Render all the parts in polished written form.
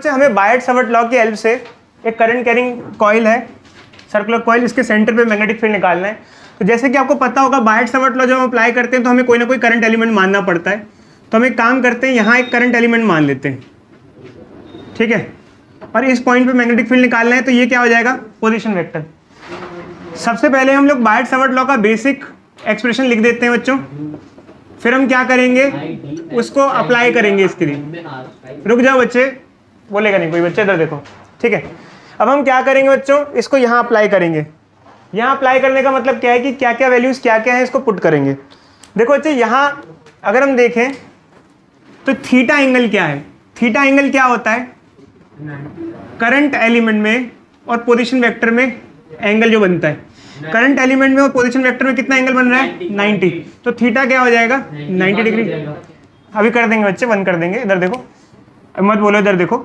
बच्चे हमें बायट Savart law की हेल्प से एक करंट कैरिंग कॉइल है, सर्कुलर कॉइल, इसके सेंटर पे मैग्नेटिक फील्ड निकालना है। तो जैसे कि आपको पता होगा बायट सावर्ट लॉ जब हम अप्लाई करते हैं तो हमें कोई ना कोई करंट एलिमेंट मानना पड़ता है। तो हम एक काम करते हैं, यहाँ एक करंट एलिमेंट मान लेते हैं, ठीक है, और इस पॉइंट पे मैग्नेटिक फील्ड निकालना है। तो ये क्या हो जाएगा, पोजीशन वेक्टर। सबसे पहले हम लोग बायट सावर्ट लॉ का बेसिक एक्सप्रेशन लिख देते हैं बच्चों, फिर हम क्या करेंगे, उसको अप्लाई करेंगे इसके लिए। रुक जाओ बच्चे, बोलेगा नहीं कोई, बच्चे इधर देखो, ठीक है। अब हम क्या करेंगे बच्चों, इसको यहाँ अप्लाई करेंगे। यहाँ अप्लाई करने का मतलब क्या है कि क्या क्या वैल्यूज क्या क्या है इसको पुट करेंगे। देखो बच्चे यहाँ अगर हम देखें तो थीटा एंगल क्या है, थीटा एंगल क्या होता है, करंट एलिमेंट में और पोजीशन वेक्टर में एंगल जो बनता है। करंट एलिमेंट में और पोजीशन वेक्टर में कितना एंगल बन रहा है, 90। तो थीटा क्या हो जाएगा, 90 डिग्री। अभी कर देंगे बच्चे, बंद कर देंगे, इधर देखो, मत बोलो, इधर देखो।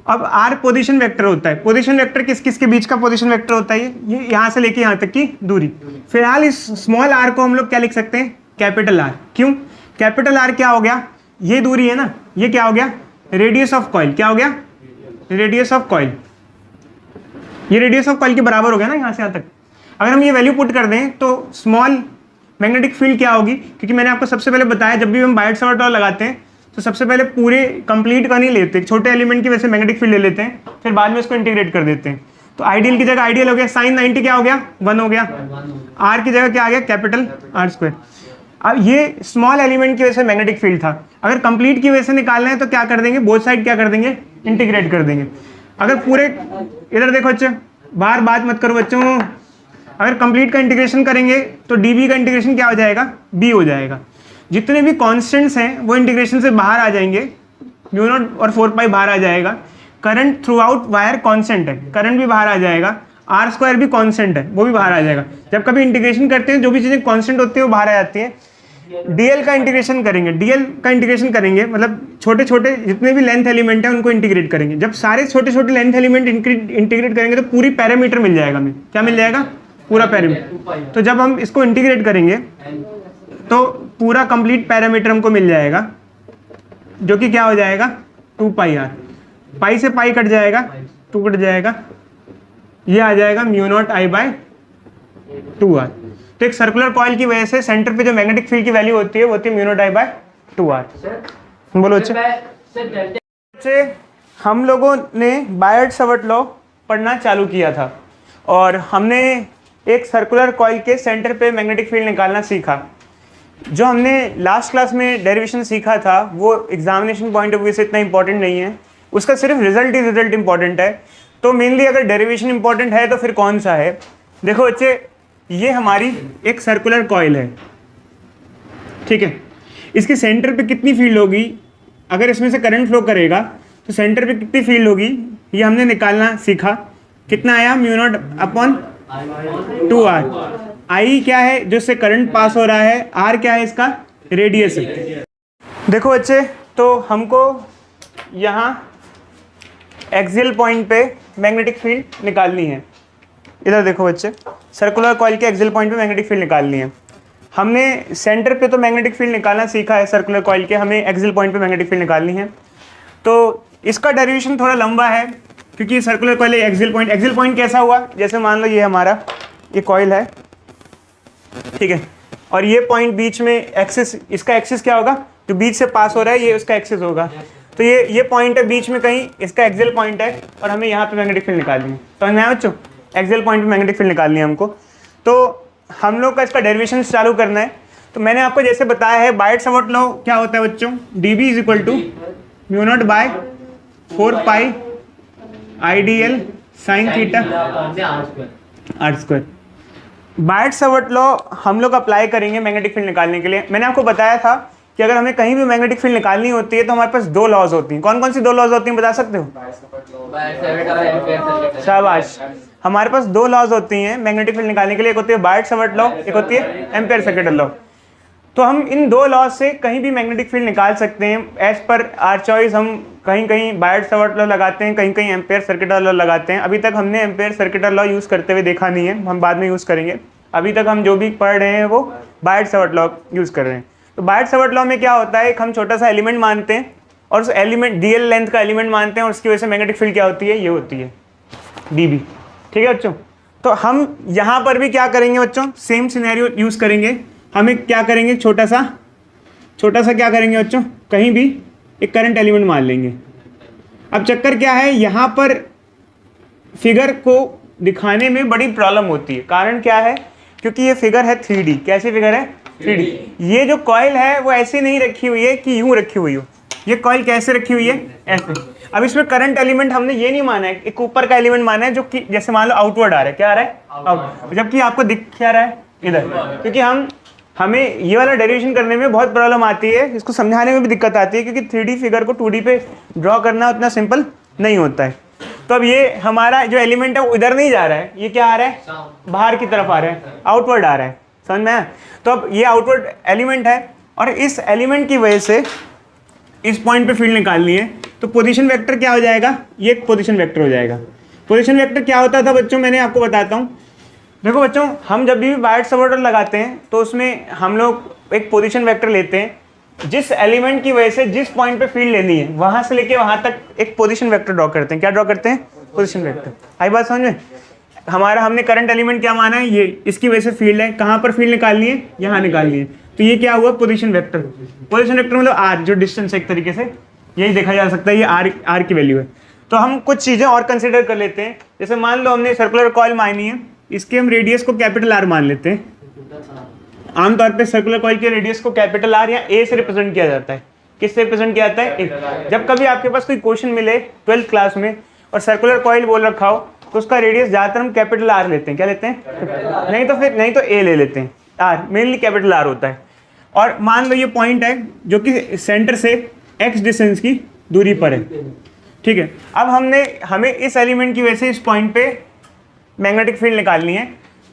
अब आर पोजीशन वेक्टर होता है। पोजीशन वेक्टर किस किस के बीच का पोजीशन वेक्टर होता है, ये यहाँ से लेके यहाँ तक की दूरी। फिलहाल इस स्मॉल आर को हम लोग क्या लिख सकते हैं, कैपिटल आर। क्यों, कैपिटल आर क्या हो गया, ये दूरी है ना, ये क्या हो गया, रेडियस ऑफ कॉइल। क्या हो गया, रेडियस ऑफ कॉइल। ये रेडियस ऑफ कॉइल के बराबर हो गया ना यहाँ से यहाँ तक। अगर हम ये वैल्यू पुट कर दें तो स्मॉल मैग्नेटिक फील्ड क्या होगी, क्योंकि मैंने आपको सबसे पहले बताया जब भी हम बायट सावर्ट लॉ लगाते हैं तो सबसे पहले पूरे कंप्लीट का नहीं लेते, छोटे एलिमेंट की वजह से मैग्नेटिक फील्ड ले लेते हैं, फिर बाद में इसको इंटीग्रेट कर देते हैं। तो आइडियल की जगह आइडियल हो गया, साइन 90 क्या हो गया, 1 हो गया। आर की जगह क्या आ गया, कैपिटल आर स्क्वायर। अब ये स्मॉल एलिमेंट की वजह से मैग्नेटिक फील्ड था। अगर कंप्लीट की वजह से निकालना है तो क्या कर देंगे, बोथ साइड क्या कर देंगे, इंटीग्रेट कर देंगे। अगर पूरे, इधर देखो बच्चे, बाहर बात मत करो बच्चों, अगर कंप्लीट का इंटीग्रेशन करेंगे तो डीबी का इंटीग्रेशन क्या हो जाएगा, बी हो जाएगा। जितने भी कांस्टेंट्स हैं वो इंटीग्रेशन से बाहर आ जाएंगे, म्यू नॉट और 4 पाई बाहर आ जाएगा। Current through out wire constant है, करंट भी बाहर आ जाएगा। आर स्क्वायर भी कांस्टेंट है, वो भी बाहर आ जाएगा। जब कभी इंटीग्रेशन करते हैं जो भी चीज़ें कांस्टेंट होती है वो बाहर आ जाती हैं। डीएल का इंटीग्रेशन करेंगे, डीएल का इंटीग्रेशन करेंगे मतलब छोटे छोटे जितने भी लेंथ एलिमेंट है उनको इंटीग्रेट करेंगे। जब सारे छोटे छोटे लेंथ एलिमेंट इंटीग्रेट करेंगे तो पूरी पैरामीटर मिल जाएगा हमें। क्या मिल जाएगा, पूरा पैरामीटर। तो जब हम इसको इंटीग्रेट करेंगे तो पूरा कंप्लीट पैरामीटर हमको मिल जाएगा, जो कि क्या हो जाएगा, 2 पाई आर। पाई से पाई कट जाएगा, 2 कट जाएगा, ये आ जाएगा mu nought I by 2 R. तो एक सर्कुलर कॉइल की वजह से सेंटर पे जो मैग्नेटिक फील्ड की वैल्यू होती है वो होती है mu nought I by 2 R. बोलो बच्चे, हम लोगों ने बायट सावर्ट लॉ पढ़ना चालू किया था और हमने एक सर्कुलर कॉइल के सेंटर पे मैग्नेटिक फील्ड निकालना सीखा। जो हमने लास्ट क्लास में डेरिवेशन सीखा था वो एग्जामिनेशन पॉइंट ऑफ व्यू से इतना इंपॉर्टेंट नहीं है, उसका सिर्फ रिजल्ट ही रिजल्ट इंपॉर्टेंट है। तो मेनली अगर डेरिवेशन इंपॉर्टेंट है तो फिर कौन सा है। देखो बच्चे, ये हमारी एक सर्कुलर कॉइल है, ठीक है। इसके सेंटर पे कितनी फील्ड होगी, अगर इसमें से करंट फ्लो करेगा तो सेंटर पे कितनी फील्ड होगी ये हमने निकालना सीखा। कितना आया, म्यू नॉट अपॉन 2 आर। आई क्या है, जो इससे करंट पास हो रहा है, आर क्या है, इसका रेडियस है। देखो बच्चे, तो हमको यहाँ एक्सियल पॉइंट पे मैग्नेटिक फील्ड निकालनी है। इधर देखो बच्चे, सर्कुलर कॉइल के एक्सियल पॉइंट पे मैग्नेटिक फील्ड निकालनी है। हमने सेंटर पे तो मैग्नेटिक फील्ड निकालना सीखा है सर्कुलर कॉइल के, हमें एक्सियल पॉइंट पे मैग्नेटिक फील्ड निकालनी है। तो इसका डेरिवेशन थोड़ा लंबा है क्योंकि सर्कुलर कॉइल एक्सियल पॉइंट कैसा हुआ, जैसे मान लो ये हमारा ये कॉइल है, ठीक है, और ये पॉइंट बीच में एक्सिस, इसका एक्सिस क्या होगा, जो बीच से पास हो रहा है ये उसका एक्सिस होगा। तो ये पॉइंट है बीच में कहीं, इसका एक्सियल पॉइंट है और हमें यहाँ पे मैग्नेटिक फील्ड निकालनी है। तो मैं बच्चों एक्सियल पॉइंट पे मैग्नेटिक फील्ड निकालनी है हमको। तो हम लोग का इसका डेरिवेशन चालू करना है। तो मैंने आपको जैसे बताया है बायट सावर्ट लॉ क्या होता है बच्चों, dB is equal to mu not by 4 pi IDL sine theta r square. Biot Savart law हम लोग अप्लाई करेंगे मैग्नेटिक फील्ड निकालने के लिए। मैंने आपको बताया था कि अगर हमें कहीं भी मैग्नेटिक फील्ड निकालनी होती है तो हमारे पास 2 लॉज होती हैं। कौन कौन सी 2 लॉज होती हैं बता सकते हो? शाबाश, हमारे पास 2 लॉज होती हैं मैग्नेटिक फील्ड निकालने के लिए। एक होती है बायट सावर्ट लॉ, एक होती है एम्पेयर सर्किट लॉ। तो हम इन 2 लॉज से कहीं भी मैग्नेटिक फील्ड निकाल सकते हैं एज पर आर चॉइस। हम कहीं कहीं बायट सावर्ट लॉ लगाते हैं, कहीं कहीं एम्पेयर सर्किट लॉ लगाते हैं। अभी तक हमने एम्पेयर सर्किट लॉ यूज़ करते हुए देखा नहीं है, हम बाद में यूज़ करेंगे। अभी तक हम जो भी पढ़ रहे हैं वो बायट सावर्ट लॉ यूज़ कर रहे हैं। तो बायट सावर्ट लॉ में क्या होता है, एक हम छोटा सा एलिमेंट मानते हैं और उस एलिमेंट डीएल लेंथ का एलिमेंट मानते हैं और उसकी वजह से मैग्नेटिक फील्ड क्या होती है, ये होती है डीबी। ठीक है बच्चों, तो हम यहाँ पर भी क्या करेंगे बच्चों, सेम सिनेरियो यूज़ करेंगे। हमें क्या करेंगे, छोटा सा क्या करेंगे बच्चों, कहीं भी एक करंट एलिमेंट मान लेंगे। अब चक्कर क्या है, यहाँ पर फिगर को दिखाने में बड़ी प्रॉब्लम होती है। कारण क्या है, क्योंकि ये फिगर है 3D। कैसी फिगर है, 3D। ये जो कॉइल है वो ऐसी नहीं रखी हुई है कि यूं रखी हुई हो, ये कॉइल कैसे रखी हुई है, ऐसे। अब इसमें करंट एलिमेंट हमने ये नहीं माना है, एक ऊपर का एलिमेंट माना है जो कि जैसे मान लो आउटवर्ड आ रहा है, क्या आ रहा है, आउट, जबकि आपको दिख क्या रहा है इधर। क्योंकि हमें ये वाला डेरिवेशन करने में बहुत प्रॉब्लम आती है, इसको समझाने में भी दिक्कत आती है, क्योंकि 3D फिगर को 2D पे ड्रॉ करना उतना सिंपल नहीं होता है। तो अब ये हमारा जो एलिमेंट है वो इधर नहीं जा रहा है, ये क्या आ रहा है, बाहर की तरफ आ रहा है, आउटवर्ड आ रहा है, समझ में आया। तो अब ये आउटवर्ड एलिमेंट है और इस एलिमेंट की वजह से इस पॉइंट पे फील्ड निकालनी है, तो पोजीशन वेक्टर क्या हो जाएगा, ये एक पोजीशन वेक्टर हो जाएगा। पोजीशन वेक्टर क्या होता था बच्चों, मैंने आपको बताता हूँ। देखो बच्चों, हम जब भी बायट सबऑर्डर लगाते हैं तो उसमें हम लोग एक पोजीशन वेक्टर लेते हैं, जिस एलिमेंट की वजह से जिस पॉइंट पे फील्ड लेनी है वहां से लेके वहां तक एक पोजीशन वेक्टर ड्रॉ करते हैं। क्या ड्रॉ करते हैं, पोजीशन वेक्टर। आई बात समझ में। हमने करंट एलिमेंट क्या माना है, ये, इसकी वजह से फील्ड है, कहाँ पर फील्ड निकालनी है, यहाँ निकालनी है, तो ये क्या हुआ, पोजीशन वेक्टर। पोजीशन वेक्टर मतलब आर, जो डिस्टेंस है एक तरीके से यही देखा जा सकता है, ये आर की वैल्यू है। तो हम कुछ चीज़ें और कंसिडर कर लेते हैं, जैसे मान लो हमने सर्कुलर कॉइल मानी है, इसके हम रेडियस को कैपिटल आर मान लेते हैं। आमतौर पे सर्कुलर कॉइल के रेडियस को कैपिटल आर या ए से रिप्रेजेंट किया जाता है। किससे रिप्रेजेंट किया जाता है, जब कभी आपके पास कोई क्वेश्चन मिले 12th क्लास में और सर्कुलर कॉइल बोल रखा हो तो उसका रेडियस ज़्यादातर हम कैपिटल आर लेते हैं। क्या लेते हैं, नहीं तो ए ले लेते हैं। आर मेनली कैपिटल आर होता है। और मान लो ये पॉइंट है जो कि सेंटर से एक्स डिस्टेंस की दूरी पर है, ठीक है। अब हमें इस एलिमेंट की वजह से इस पॉइंट पे मैग्नेटिक फील्ड निकालनी है,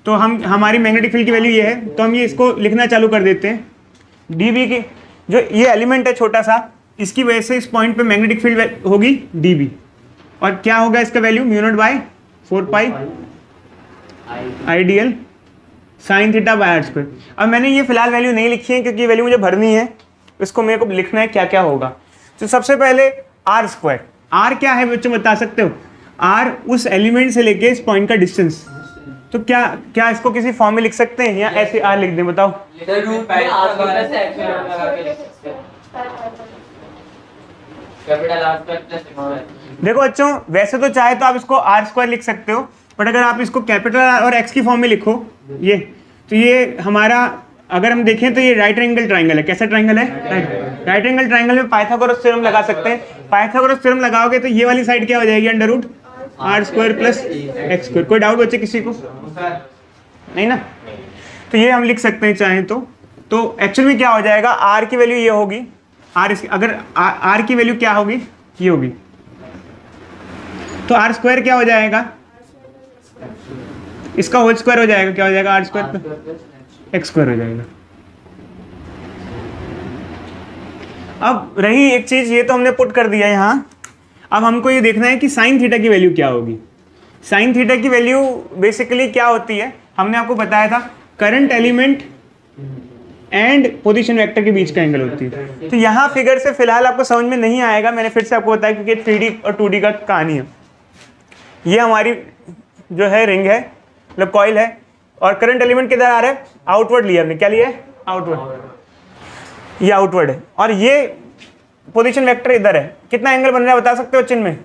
तो हमारी मैग्नेटिक फील्ड की वैल्यू ये है, तो हम ये इसको लिखना चालू कर देते हैं। डीबी की जो ये एलिमेंट है छोटा सा, इसकी वजह से इस पॉइंट पे मैग्नेटिक फील्ड होगी डीबी, और क्या होगा इसका value, μ0/4 pi ideal sine theta by r square. अब मैंने ये फिलहाल वैल्यू नहीं लिखी है क्योंकि ये वैल्यू मुझे भरनी है, इसको मेरे को लिखना है क्या क्या होगा। तो सबसे पहले आर स्क्वायर, आर क्या है बच्चों बता सकते हो, आर उस एलिमेंट से लेके इस पॉइंट का डिस्टेंस। तो क्या इसको किसी फॉर्म में लिख सकते हैं या ऐसे आर लिख दें, बताओ। देखो बच्चों, वैसे तो चाहे तो आप इसको आर स्क्वायर लिख सकते हो, बट अगर आप इसको कैपिटल आर और एक्स की फॉर्म में लिखो ये, तो ये हमारा, अगर हम देखें तो ये राइट एंगल ट्राइंगल है। कैसा ट्राइंगल है, राइट एंगल ट्राइंगल में पाइथागोरस थ्योरम लगा सकते हैं। पाइथागोरस थ्योरम लगाओगे तो ये वाली साइड क्या हो जाएगी, under root R square plus X square. कोई डाउट बच्चे किसी को, नहीं ना। तो ये हम लिख सकते हैं चाहें तो एक्चुअल में क्या हो जाएगा, आर की वैल्यू ये होगी, अगर आर की वैल्यू क्या होगी, ये होगी, तो आर स्क्वायर क्या हो जाएगा, इसका होल स्क्वायर हो जाएगा। क्या हो जाएगा, आर स्क्वायर एक्स स्क्वायर हो जाएगा। अब रही एक चीज, ये तो हमने पुट कर दिया यहाँ। अब हमको ये देखना है कि साइन थीटा की वैल्यू क्या होगी। साइन थीटा की वैल्यू बेसिकली क्या होती है, हमने आपको बताया था, current element and position vector के बीच का एंगल होती है। तो यहाँ फिगर से फिलहाल आपको समझ में नहीं आएगा, मैंने फिर से आपको बताया क्योंकि 3D और 2D का कहानी है। ये हमारी जो है रिंग है, मतलब कॉइल है, और करंट एलिमेंट किधर आ रहा है, आउटवर्ड लिया हमने। क्या लिया है, आउटवर्ड, ये आउटवर्ड है, और ये पोजीशन वेक्टर इधर है। कितना एंगल बन रहा है बता सकते हो चिन्ह में,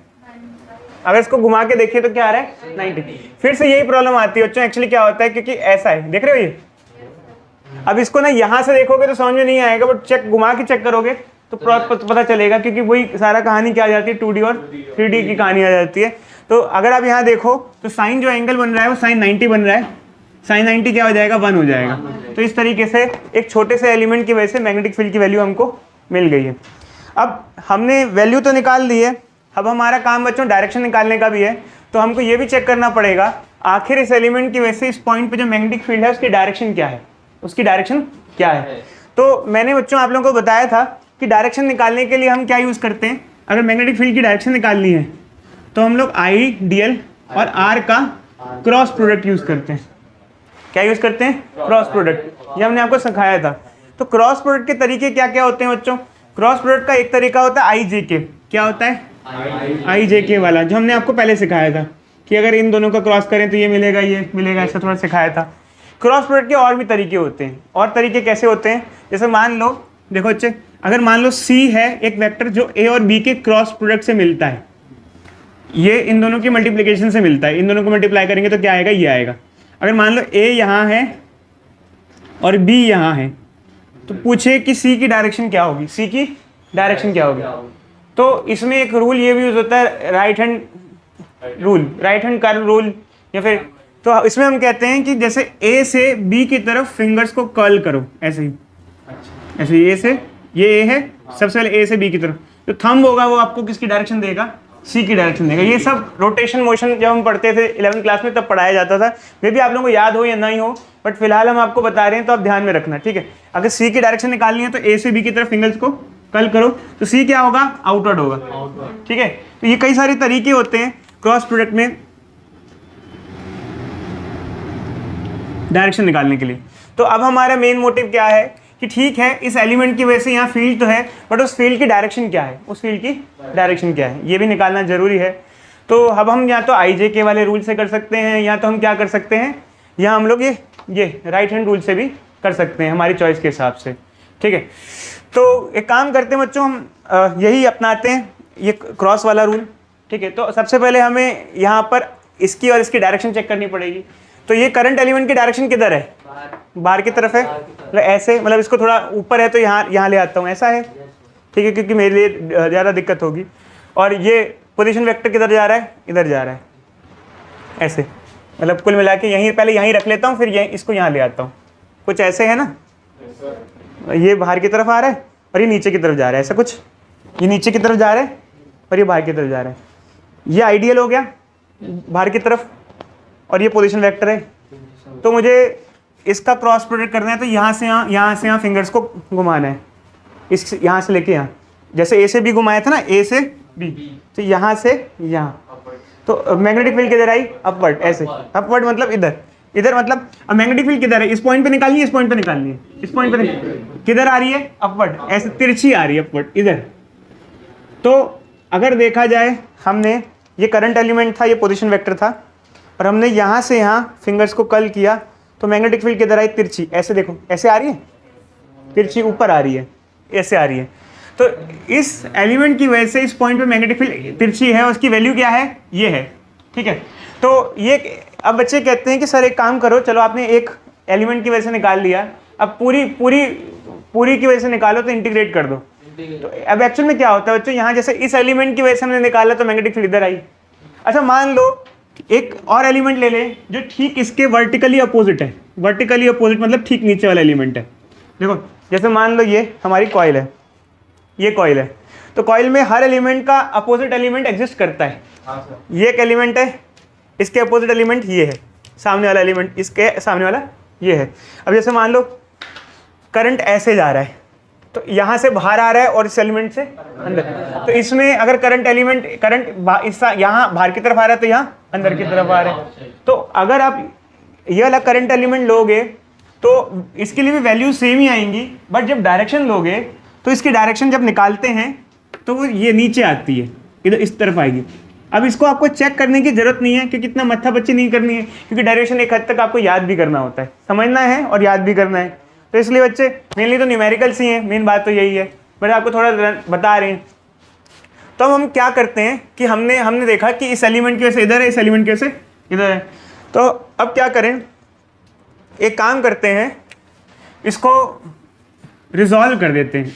अगर इसको घुमा के देखिए तो क्या आ रहा है, 90। फिर से यही प्रॉब्लम आती है बच्चों, एक्चुअली क्या होता है, क्योंकि ऐसा है, देख रहे हो ये। अब इसको ना यहाँ से देखोगे तो समझ में नहीं आएगा, बट चेक घुमा के चेक करोगे तो पता चलेगा, क्योंकि वही सारा कहानी क्या आ जाती है, 2D और 3D की कहानी आ जाती है। तो अगर आप यहाँ देखो तो साइन जो एंगल बन रहा है वो साइन 90 बन रहा है, साइन 90 क्या हो जाएगा, 1 हो जाएगा। तो इस तरीके से एक छोटे से एलिमेंट की वजह से मैग्नेटिक फील्ड की वैल्यू हमको मिल गई है। अब हमने वैल्यू तो निकाल दी है, अब हमारा काम बच्चों डायरेक्शन निकालने का भी है। तो हमको ये भी चेक करना पड़ेगा आखिर इस एलिमेंट की वजह से इस पॉइंट पे जो मैग्नेटिक फील्ड है उसकी डायरेक्शन क्या है, उसकी डायरेक्शन क्या है। तो मैंने बच्चों आप लोगों को बताया था कि डायरेक्शन निकालने के लिए हम क्या यूज़ करते हैं, अगर मैग्नेटिक फील्ड की डायरेक्शन निकालनी है तो हम लोग आइडियल और आर का क्रॉस प्रोडक्ट यूज़ करते हैं। क्या यूज़ करते हैं, क्रॉस प्रोडक्ट, ये हमने आपको सिखाया था। तो क्रॉस प्रोडक्ट के तरीके क्या क्या होते हैं बच्चों, क्रॉस प्रोडक्ट का एक तरीका होता है आई जे के। क्या होता है? आई जे के वाला, जो हमने आपको पहले सिखाया था कि अगर इन दोनों का क्रॉस करें तो ये मिलेगा, ऐसा थोड़ा सिखाया था। क्रॉस प्रोडक्ट के और भी तरीके होते हैं। और तरीके कैसे होते हैं? जैसे मान लो, देखो बच्चे, अगर मान लो सी है एक वेक्टर जो ए और बी के क्रॉस प्रोडक्ट से मिलता है, ये इन दोनों की मल्टीप्लिकेशन से मिलता है, इन दोनों को मल्टीप्लाई करेंगे तो क्या आएगा? ये आएगा। अगर मान लो ए यहाँ है और बी यहाँ है, तो पूछे कि सी की डायरेक्शन क्या होगी? सी की डायरेक्शन क्या होगी? तो इसमें एक रूल ये भी यूज होता है, right hand rule, right hand curl rule, या फिर तो इसमें हम कहते हैं कि जैसे ए से बी की तरफ फिंगर्स को कर्ल करो, ऐसे ही, ऐसे ही ए से, ये ए है, सबसे पहले ए से बी की तरफ, जो थंब होगा वो आपको किसकी डायरेक्शन देगा? सी की डायरेक्शन देगा। ये सब रोटेशन मोशन जब हम पढ़ते थे 11वीं क्लास में तब पढ़ाया जाता था। मे भी आप लोगों को याद हो या नहीं हो, बट फिलहाल हम आपको बता रहे हैं तो आप ध्यान में रखना, ठीक है? अगर सी की डायरेक्शन निकालनी है तो ए से बी की तरफ फिंगर्स को कर्ल करो, तो सी क्या होगा? आउटवर्ड होगा, ठीक है? तो ये कई सारे तरीके होते हैं क्रॉस प्रोडक्ट में डायरेक्शन निकालने के लिए। तो अब हमारा मेन मोटिव क्या है कि ठीक है, इस एलिमेंट की वजह से यहाँ फील्ड तो है, बट उस फील्ड की डायरेक्शन क्या है? उस फील्ड की डायरेक्शन क्या है, ये भी निकालना जरूरी है। तो अब हम या तो आई जे के वाले रूल से कर सकते हैं, या तो हम क्या कर सकते हैं, या हम लोग ये राइट हैंड रूल से भी कर सकते हैं, हमारी चॉइस के हिसाब से, ठीक है? तो एक काम करते हैं बच्चों, हम यही अपनाते हैं, ये क्रॉस वाला रूल, ठीक है? तो सबसे पहले हमें यहाँ पर इसकी और इसकी डायरेक्शन चेक करनी पड़ेगी। तो ये करंट एलिमेंट की डायरेक्शन किधर है? बाहर की तरफ है, मतलब ऐसे, मतलब इसको थोड़ा ऊपर है तो यहाँ ले आता हूँ, ऐसा है, ठीक है? क्योंकि मेरे लिए ज़्यादा दिक्कत होगी। और ये पोजीशन वेक्टर किधर जा रहा है? इधर जा रहा है, ऐसे, मतलब कुल मिला के यहीं पहले यहीं रख लेता हूँ, फिर इसको यहाँ ले आता हूँ, कुछ ऐसे है ना? ये बाहर की तरफ आ रहा है और ये नीचे की तरफ जा रहा है, ऐसा कुछ, ये नीचे की तरफ जा रहा है और ये बाहर की तरफ जा रहा है। ये आइडियल हो गया बाहर की तरफ, और ये पोजीशन वेक्टर है। तो मुझे इसका क्रॉस प्रोडक्ट करना है, तो यहाँ से यहाँ फिंगर्स को घुमाना है, इस यहाँ से लेके यहाँ, जैसे ए से बी घुमाया था ना, ए से बी, तो यहाँ से यहाँ, तो मैग्नेटिक फील्ड किधर आई? अपवर्ड, ऐसे, अपवर्ड मतलब इधर मतलब अब मैग्नेटिक फील्ड किधर है? इस पॉइंट पे निकालनी है, इस पॉइंट पे निकालनी है, इस पॉइंट पे किधर आ रही है? अपवर्ड, ऐसे तिरछी आ रही है, अपवर्ड इधर। तो अगर देखा जाए, हमने ये करंट एलिमेंट था, ये पोजीशन वेक्टर था, और हमने यहाँ से यहाँ फिंगर्स को कर्ल किया, तो मैग्नेटिक फील्ड किधर आई? तिरछी, ऐसे देखो, ऐसे आ रही है, तिरछी ऊपर आ रही है, ऐसे आ रही है। तो इस एलिमेंट की वजह से इस पॉइंट पे मैग्नेटिक फील्ड तिरछी है, उसकी वैल्यू क्या है? ये है, ठीक है? तो ये अब बच्चे कहते हैं कि सर एक काम करो, चलो आपने एक एलिमेंट की वजह से निकाल लिया, अब पूरी की वजह से निकालो, तो इंटीग्रेट कर दो। तो अब एक्चुअल में क्या होता है बच्चों, यहाँ जैसे इस एलिमेंट की वजह से हमने निकाला तो मैग्नेटिक फील्ड इधर आई। अच्छा, मान लो एक और एलिमेंट ले लें जो ठीक इसके वर्टिकली अपोजिट है, वर्टिकली अपोजिट मतलब ठीक नीचे वाला एलिमेंट है। देखो, जैसे मान लो ये हमारी कॉइल है, ये कॉइल है, तो कॉइल में हर एलिमेंट का अपोजिट एलिमेंट एग्जिस्ट करता है। ये एक एलिमेंट है, इसके अपोजिट एलिमेंट ये है, सामने वाला एलिमेंट इसके सामने वाला ये है। अब जैसे मान लो करंट ऐसे जा रहा है, तो यहाँ से बाहर आ रहा है और इस एलिमेंट से अंदर, तो इसमें अगर करंट यहाँ बाहर की तरफ आ रहा है तो यहाँ अंदर की तरफ आ रहा है। तो अगर आप ये वाला करंट एलिमेंट लोगे तो इसके लिए भी वैल्यू सेम ही आएंगी, बट जब डायरेक्शन लोगे तो इसकी डायरेक्शन जब निकालते हैं तो वो ये नीचे आती है, इधर इस तरफ आएगी। अब इसको आपको चेक करने की जरूरत नहीं है, क्योंकि इतना मत्था पच्ची नहीं करनी है, क्योंकि डायरेक्शन एक हद तक आपको याद भी करना होता है, समझना है और याद भी करना है। तो इसलिए बच्चे मेनली तो न्यूमेरिकल्स ही हैं, मेन बात तो यही है, बट आपको थोड़ा बता रहे हैं। तो हम क्या करते हैं कि हमने देखा कि इस एलिमेंट की वजह से इधर है, इस एलिमेंट की वजह से इधर है। तो अब क्या करें, एक काम करते हैं, इसको रिजॉल्व कर देते हैं,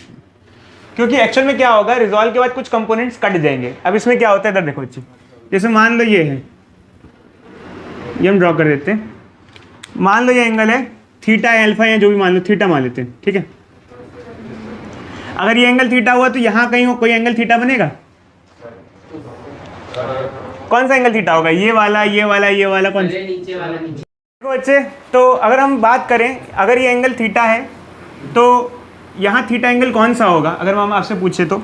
क्योंकि एक्चुअल में क्या होगा, रिजॉल्व के बाद कुछ कंपोनेंट्स कट जाएंगे। अब इसमें क्या होता है, इधर देखो बच्चे, जैसे मान लो ये है, ये हम ड्रॉ कर देते हैं, मान लो ये एंगल है थीटा या अल्फा या जो भी मान लो, थीटा मान लेते हैं, ठीक है? अगर ये एंगल थीटा हुआ तो यहाँ कहीं कोई एंगल थीटा बनेगा? कौन सा एंगल थीटा होगा? ये वाला, ये वाला, ये वाला, कौन सा? नीचे वाला। देखो बच्चे, तो अगर हम बात करें, अगर ये एंगल थीटा है तो यहाँ थीटा एंगल कौन सा होगा, अगर हम आपसे पूछे तो?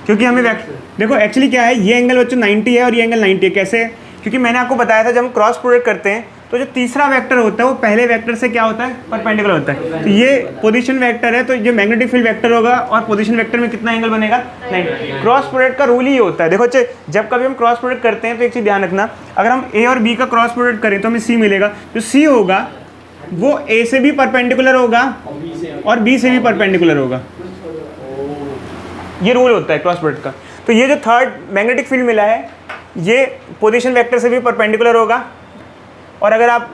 क्योंकि हमें देखो एक्चुअली क्या है, ये एंगल बच्चों 90 है और ये एंगल 90 है। कैसे? क्योंकि मैंने आपको बताया था जब हम क्रॉस प्रोडक्ट करते हैं तो जो तीसरा वेक्टर होता है वो पहले वेक्टर से क्या होता है, परपेंडिकुलर होता है। तो ये पोजीशन वेक्टर है, तो जो मैग्नेटिक फील्ड वेक्टर होगा और पोजीशन वेक्टर में कितना एंगल बनेगा, 90। क्रॉस प्रोडक्ट का रूल ही होता है। देखो बच्चे, जब कभी हम क्रॉस प्रोडक्ट करते हैं तो एक चीज़ ध्यान रखना, अगर हम ए और बी का क्रॉस प्रोडक्ट करें तो हमें सी मिलेगा। जो सी होगा वो ए से भी परपेंडिकुलर होगा और बी से भी परपेंडिकुलर होगा। ये रूल होता है क्रॉस प्रोडक्ट का। तो ये जो थर्ड मैग्नेटिक फील्ड मिला है ये पोजीशन वेक्टर से भी परपेंडिकुलर होगा। और अगर आप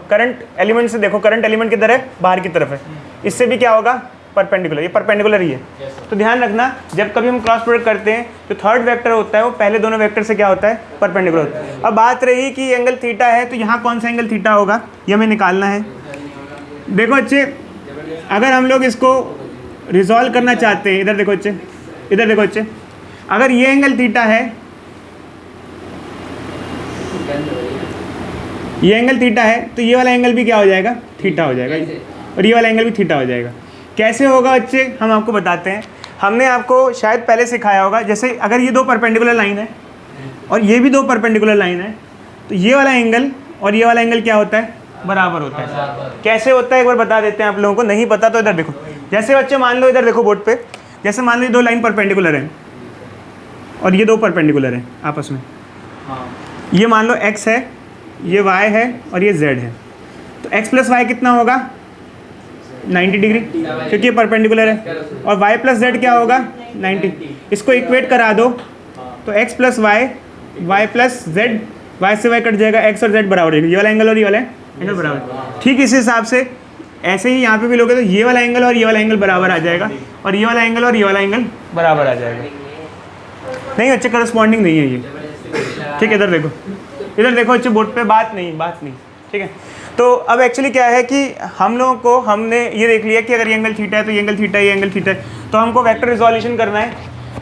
करंट एलिमेंट से देखो, करंट एलिमेंट किधर है, बाहर की तरफ है, इससे भी क्या होगा, परपेंडिकुलर। ये परपेंडिकुलर ही है। तो ध्यान रखना, जब कभी हम क्रॉस प्रोडक्ट करते हैं तो थर्ड वेक्टर होता है वो पहले दोनों वेक्टर से क्या होता है, परपेंडिकुलर होता है। अब बात रही कि एंगल थीटा है, तो यहाँ कौन सा एंगल थीटा होगा ये हमें निकालना है। देखो बच्चे, अगर हम लोग इसको रिजॉल्व करना चाहते हैं, इधर देखो बच्चे, इधर देखो बच्चे, अगर ये एंगल थीटा है, ये एंगल थीटा है, तो ये वाला एंगल भी क्या हो जाएगा, थीटा हो जाएगा, और ये वाला एंगल भी थीटा हो जाएगा। कैसे होगा बच्चे, हम आपको बताते हैं। हमने आपको शायद पहले सिखाया होगा, जैसे अगर ये दो परपेंडिकुलर लाइन है और ये भी दो परपेंडिकुलर लाइन है, तो ये वाला एंगल और ये वाला एंगल क्या होता है, बराबर होता है। कैसे होता है एक बार बता देते हैं आप लोगों को, नहीं पता तो इधर देखो। जैसे बच्चे मान लो, इधर देखो बोर्ड पे, जैसे मान लो दो लाइन परपेंडिकुलर हैं और ये दो परपेंडिकुलर हैं आपस में। ये मान लो x है, ये y है और ये z है। तो x प्लस वाई कितना होगा, 90 डिग्री, क्योंकि ये परपेंडिकुलर है। और y प्लस z क्या होगा, 90। इसको इक्वेट करा दो तो x plus Y, y plus z, y से y कट जाएगा, x और z बराबर है। ये वाला एंगल और ये वाला एंगल बराबर। ठीक इसी हिसाब से ऐसे ही यहाँ पे भी लोगे तो ये वाला एंगल और ये वाला एंगल बराबर आ जाएगा, और ये वाला एंगल और ये वाला एंगल बराबर आ जाएगा। नहीं बच्चे, करस्पॉन्डिंग नहीं है ये। ठीक है, इधर देखो, इधर देखो बच्चे बोर्ड पे, बात नहीं। ठीक है, तो अब एक्चुअली क्या है कि हम लोगों को, हमने ये देख लिया कि अगर ये एंगल थीटा है तो ये एंगल थीटा है, ये एंगल थीटा है, तो हमको वेक्टर रिजोल्यूशन करना है।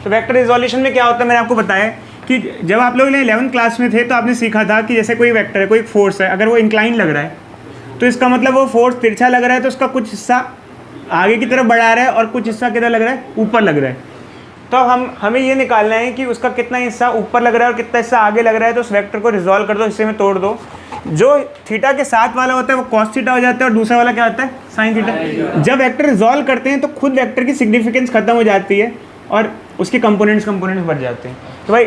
तो वेक्टर रिजोल्यूशन में क्या होता है, मैंने आपको बताया कि जब आप लोग 11th क्लास में थे तो आपने सीखा था कि जैसे कोई वेक्टर है, कोई फोर्स है, अगर वो इंक्लाइन लग रहा है तो इसका मतलब वो फोर्स तिरछा लग रहा है, तो उसका कुछ हिस्सा आगे की तरफ बढ़ा रहा है और कुछ हिस्सा किधर लग रहा है, ऊपर लग रहा है। तो हमें ये निकालना है कि उसका कितना हिस्सा ऊपर लग रहा है और कितना हिस्सा आगे लग रहा है। तो उस वेक्टर को रिजॉल्व कर दो, हिस्से में तोड़ दो। जो थीटा के साथ वाला होता है वो कॉस थीटा हो जाता है और दूसरा वाला क्या होता है, साइन थीटा। जब वेक्टर रिजॉल्व करते हैं तो खुद वेक्टर की सिग्निफिकेंस खत्म हो जाती है और उसके कंपोनेंट्स बढ़ जाते हैं। तो भाई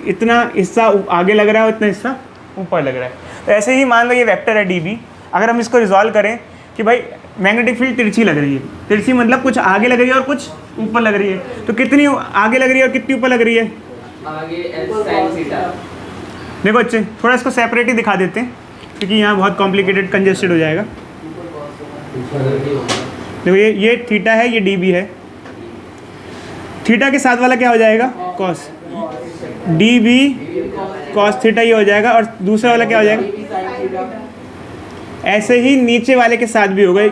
इतना हिस्सा आगे लग रहा है और इतना हिस्सा ऊपर लग रहा है। तो ऐसे ही मान लो ये वेक्टर है dB, अगर हम इसको रिजॉल्व करें कि भाई मैग्नेटिक फील्ड तिरछी लग रही है, तिरछी मतलब कुछ आगे लग रही है और कुछ ऊपर लग रही है, तो कितनी आगे लग रही है और कितनी ऊपर लग रही है, आगे sin थीटा। देखो बच्चे, थोड़ा इसको सेपरेट ही दिखा देते हैं क्योंकि यहाँ बहुत कॉम्प्लिकेटेड कंजेस्टेड हो जाएगा। देखो ये थीटा है, ये dB है, थीटा के साथ वाला क्या हो जाएगा, कॉस, dB कॉस थीटा ये हो जाएगा, और दूसरा वाला क्या हो जाएगा, ऐसे ही नीचे वाले के साथ भी होगा।